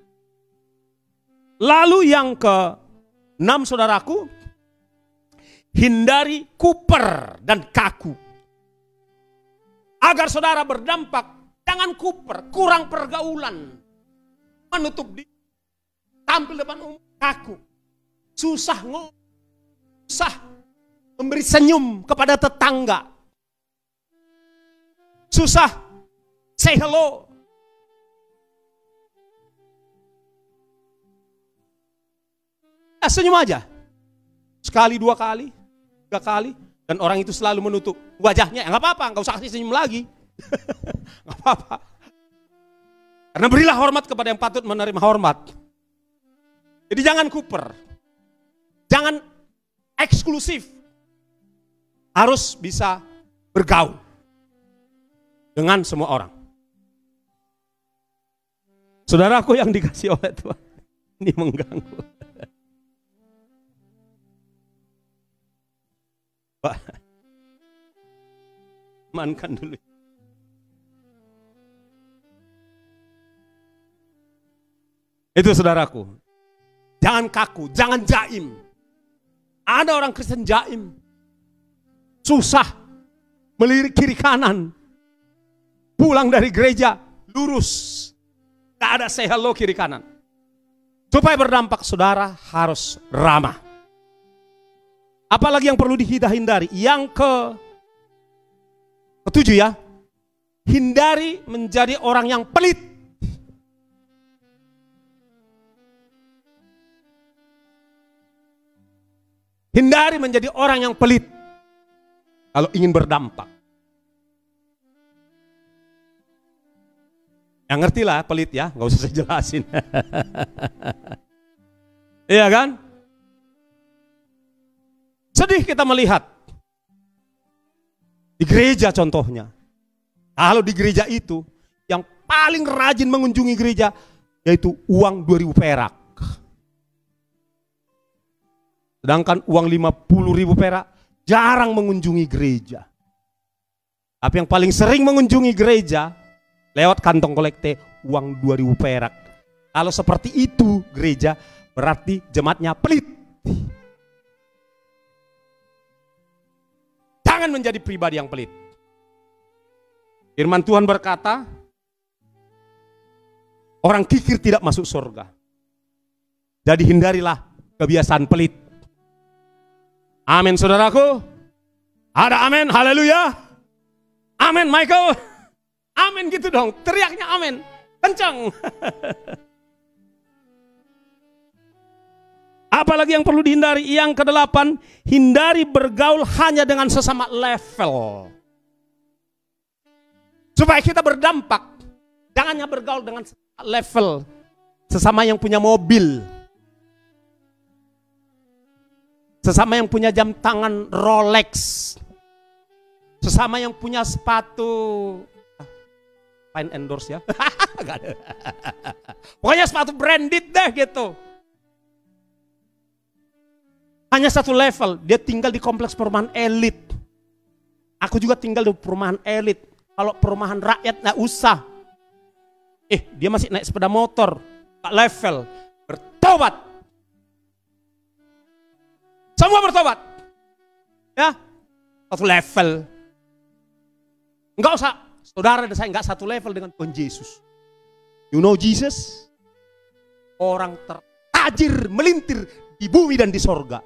Lalu yang ke-6 saudaraku. Hindari kuper dan kaku. Agar saudara berdampak. Jangan kuper, kurang pergaulan. Menutup diri. Tampil depan umum, kaku. Susah ngomong. Susah memberi senyum kepada tetangga. Susah say hello. Ya, senyum aja. Sekali, 2 kali, 3 kali. Dan orang itu selalu menutup wajahnya. Nggak apa-apa, nggak usah kasih senyum lagi. Nggak apa-apa. Karena berilah hormat kepada yang patut menerima hormat. Jadi jangan kuper. Jangan eksklusif. Harus bisa bergaul dengan semua orang. Saudaraku yang dikasih oleh Tuhan, ini mengganggu. Pak, amankan dulu. Itu saudaraku. Jangan kaku, jangan jaim. Ada orang Kristen jaim. Susah. Melirik kiri kanan. Pulang dari gereja, lurus. Gak ada say hello kiri kanan. Supaya berdampak, saudara harus ramah. Apalagi yang perlu dihindari? Yang ke-7 ya. Hindari menjadi orang yang pelit. Hindari menjadi orang yang pelit. Kalau ingin berdampak. Yang ngerti lah pelit ya. Gak usah saya jelasin. Iya kan? Sedih kita melihat. Di gereja contohnya. Kalau di gereja itu. Yang paling rajin mengunjungi gereja. Yaitu uang 2.000 perak. Sedangkan uang 50.000 perak jarang mengunjungi gereja. Tapi yang paling sering mengunjungi gereja lewat kantong kolekte uang 2.000 perak. Kalau seperti itu gereja berarti jemaatnya pelit. Jangan menjadi pribadi yang pelit. Firman Tuhan berkata, orang kikir tidak masuk surga. Jadi hindarilah kebiasaan pelit. Amin saudaraku. Ada amin, haleluya. Amin Michael. Amin gitu dong, teriaknya amin. Kencang. Apalagi yang perlu dihindari? Yang ke-8, hindari bergaul hanya dengan sesama level. Supaya kita berdampak. Jangan hanya bergaul dengan level. Sesama yang punya mobil. Sesama yang punya jam tangan Rolex. Sesama yang punya sepatu, fine endorse ya. Gak ada. Pokoknya sepatu branded deh gitu. Hanya satu level, dia tinggal di kompleks perumahan elit. Aku juga tinggal di perumahan elit. Kalau perumahan rakyat nggak usah. Dia masih naik sepeda motor, tak level. Bertobat. Semua bertobat. Ya, satu level. Enggak usah, saudara dan saya enggak satu level dengan Tuhan Yesus. You know Jesus? Orang tertajir, melintir di bumi dan di sorga.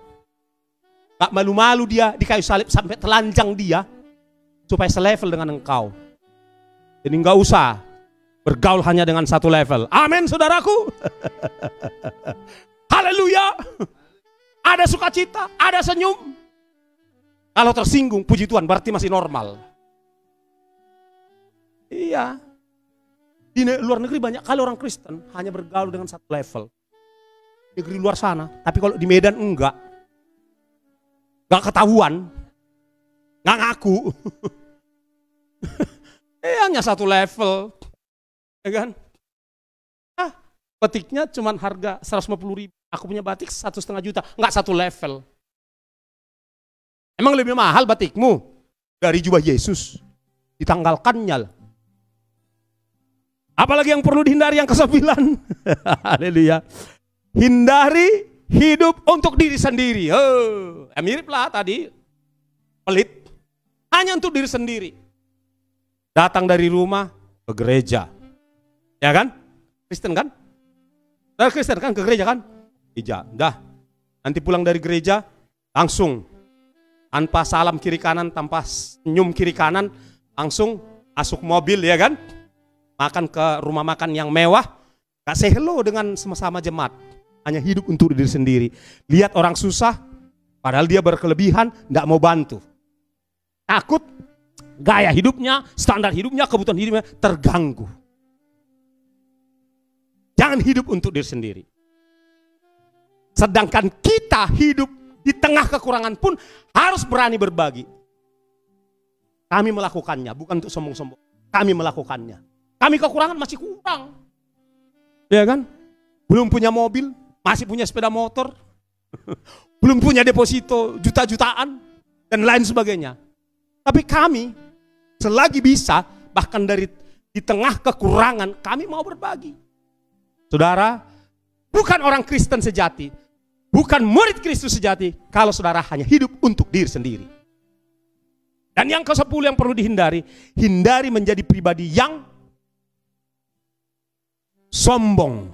Gak malu-malu dia di kayu salib sampai telanjang dia supaya selevel dengan engkau. Jadi enggak usah bergaul hanya dengan satu level. Amin saudaraku. Haleluya. Ada sukacita, ada senyum. Kalau tersinggung, puji Tuhan berarti masih normal. Iya. Di luar negeri banyak kali orang Kristen hanya bergaul dengan satu level. Negeri luar sana, tapi kalau di Medan enggak. Enggak ketahuan. Enggak ngaku. Hanya satu level. Ya kan? Batiknya cuma harga 150.000. Aku punya batik 1,5 juta. Enggak satu level. Emang lebih mahal batikmu dari jubah Yesus? Ditanggalkannya. Apalagi yang perlu dihindari yang ke-9. Haleluya. Hindari hidup untuk diri sendiri. Mirip lah tadi. Pelit. Hanya untuk diri sendiri. Datang dari rumah ke gereja. Ya kan? Kristen kan? Dari Kristen kan ke gereja kan? Gereja. Dah. Nanti pulang dari gereja langsung tanpa salam kiri kanan, tanpa senyum kiri kanan, langsung masuk mobil ya kan? Makan ke rumah makan yang mewah, gak say hello dengan sama-sama jemaat. Hanya hidup untuk diri sendiri. Lihat orang susah, padahal dia berkelebihan, gak mau bantu. Takut gaya hidupnya, standar hidupnya, kebutuhan hidupnya terganggu. Jangan hidup untuk diri sendiri. Sedangkan kita hidup di tengah kekurangan pun harus berani berbagi. Kami melakukannya, bukan untuk sombong-sombong. Kami melakukannya. Kami kekurangan masih kurang. Ya kan? Belum punya mobil, masih punya sepeda motor. Belum punya deposito juta-jutaan dan lain sebagainya. Tapi kami selagi bisa, bahkan dari di tengah kekurangan, kami mau berbagi. Saudara, bukan orang Kristen sejati, bukan murid Kristus sejati kalau saudara hanya hidup untuk diri sendiri. Dan yang ke-10 yang perlu dihindari, hindari menjadi pribadi yang sombong,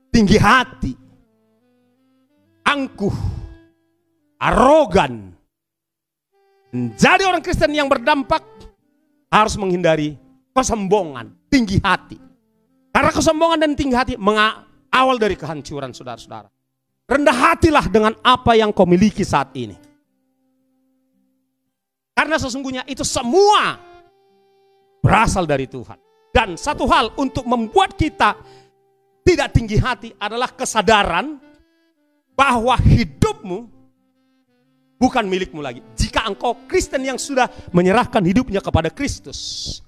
tinggi hati, angkuh, arogan. Menjadi orang Kristen yang berdampak harus menghindari kesombongan, tinggi hati. Karena kesombongan dan tinggi hati awal dari kehancuran saudara-saudara. Rendah hatilah dengan apa yang kau miliki saat ini. Karena sesungguhnya itu semua berasal dari Tuhan. Dan satu hal untuk membuat kita tidak tinggi hati adalah kesadaran bahwa hidupmu bukan milikmu lagi. Jika engkau Kristen yang sudah menyerahkan hidupnya kepada Kristus.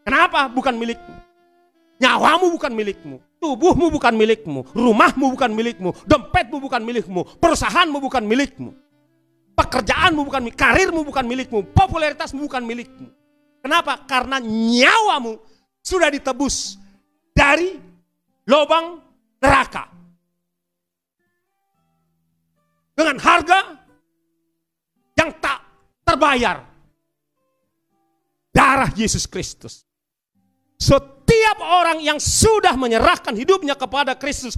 Kenapa bukan milikmu? Nyawamu bukan milikmu, tubuhmu bukan milikmu, rumahmu bukan milikmu, dompetmu bukan milikmu, perusahaanmu bukan milikmu, pekerjaanmu bukan milikmu, karirmu bukan milikmu, popularitasmu bukan milikmu. Kenapa? Karena nyawamu sudah ditebus dari lubang neraka dengan harga yang tak terbayar, darah Yesus Kristus. Setiap orang yang sudah menyerahkan hidupnya kepada Kristus,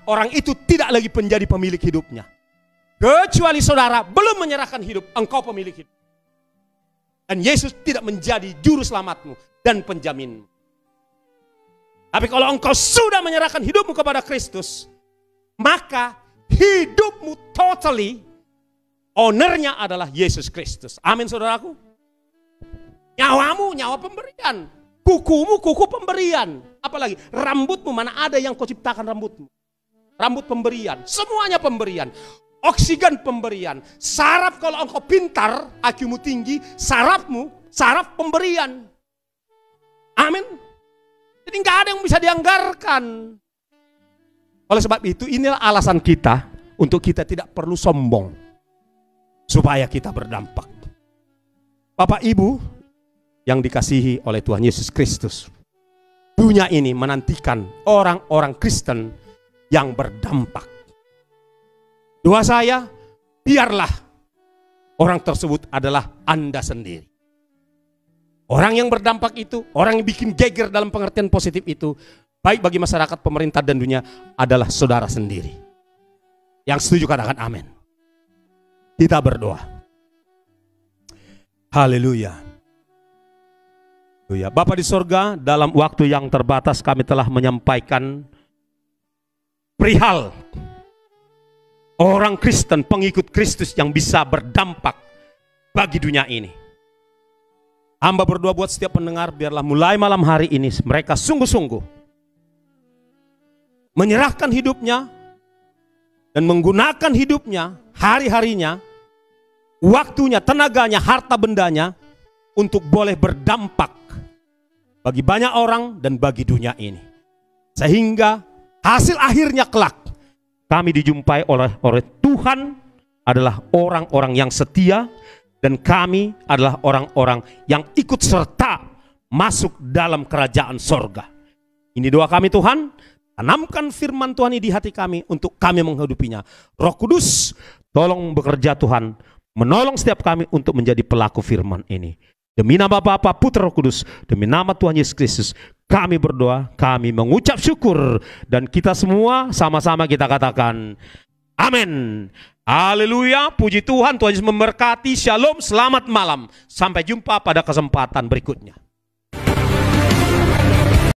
orang itu tidak lagi menjadi pemilik hidupnya. Kecuali saudara belum menyerahkan hidup, engkau pemilik hidup. Dan Yesus tidak menjadi juru selamatmu dan penjaminmu. Tapi kalau engkau sudah menyerahkan hidupmu kepada Kristus, maka hidupmu totally, ownernya adalah Yesus Kristus. Amin saudaraku. Nyawamu, nyawa pemberian. Kukumu, kuku pemberian. Apalagi rambutmu, mana ada yang kau ciptakan rambutmu. rambut pemberian, semuanya pemberian. Oksigen pemberian. Saraf kalau engkau pintar, IQ-mu tinggi, saraf pemberian. Amin. Jadi nggak ada yang bisa dianggarkan. Oleh sebab itu, inilah alasan kita untuk kita tidak perlu sombong supaya kita berdampak. Bapak Ibu yang dikasihi oleh Tuhan Yesus Kristus, dunia ini menantikan orang-orang Kristen yang berdampak. Doa saya, biarlah orang tersebut adalah Anda sendiri. Orang yang berdampak itu, orang yang bikin geger dalam pengertian positif itu, baik bagi masyarakat, pemerintah, dan dunia, adalah saudara sendiri. Yang setuju katakan amin. Kita berdoa. Haleluya. Bapa di sorga, dalam waktu yang terbatas kami telah menyampaikan perihal orang Kristen, pengikut Kristus yang bisa berdampak bagi dunia ini. Hamba berdoa buat setiap pendengar, biarlah mulai malam hari ini mereka sungguh-sungguh menyerahkan hidupnya dan menggunakan hidupnya, hari-harinya, waktunya, tenaganya, harta bendanya untuk boleh berdampak bagi banyak orang dan bagi dunia ini. Sehingga hasil akhirnya kelak kami dijumpai oleh Tuhan adalah orang-orang yang setia, dan kami adalah orang-orang yang ikut serta masuk dalam kerajaan sorga. Ini doa kami Tuhan, tanamkan firman Tuhan ini di hati kami untuk kami menghidupinya. Roh Kudus, tolong bekerja Tuhan, menolong setiap kami untuk menjadi pelaku firman ini. Demi nama Bapa, Putra, Roh Kudus, demi nama Tuhan Yesus Kristus, kami berdoa, kami mengucap syukur, dan kita semua sama-sama kita katakan, amin. Haleluya, puji Tuhan, Tuhan Yesus memberkati, shalom, selamat malam. Sampai jumpa pada kesempatan berikutnya.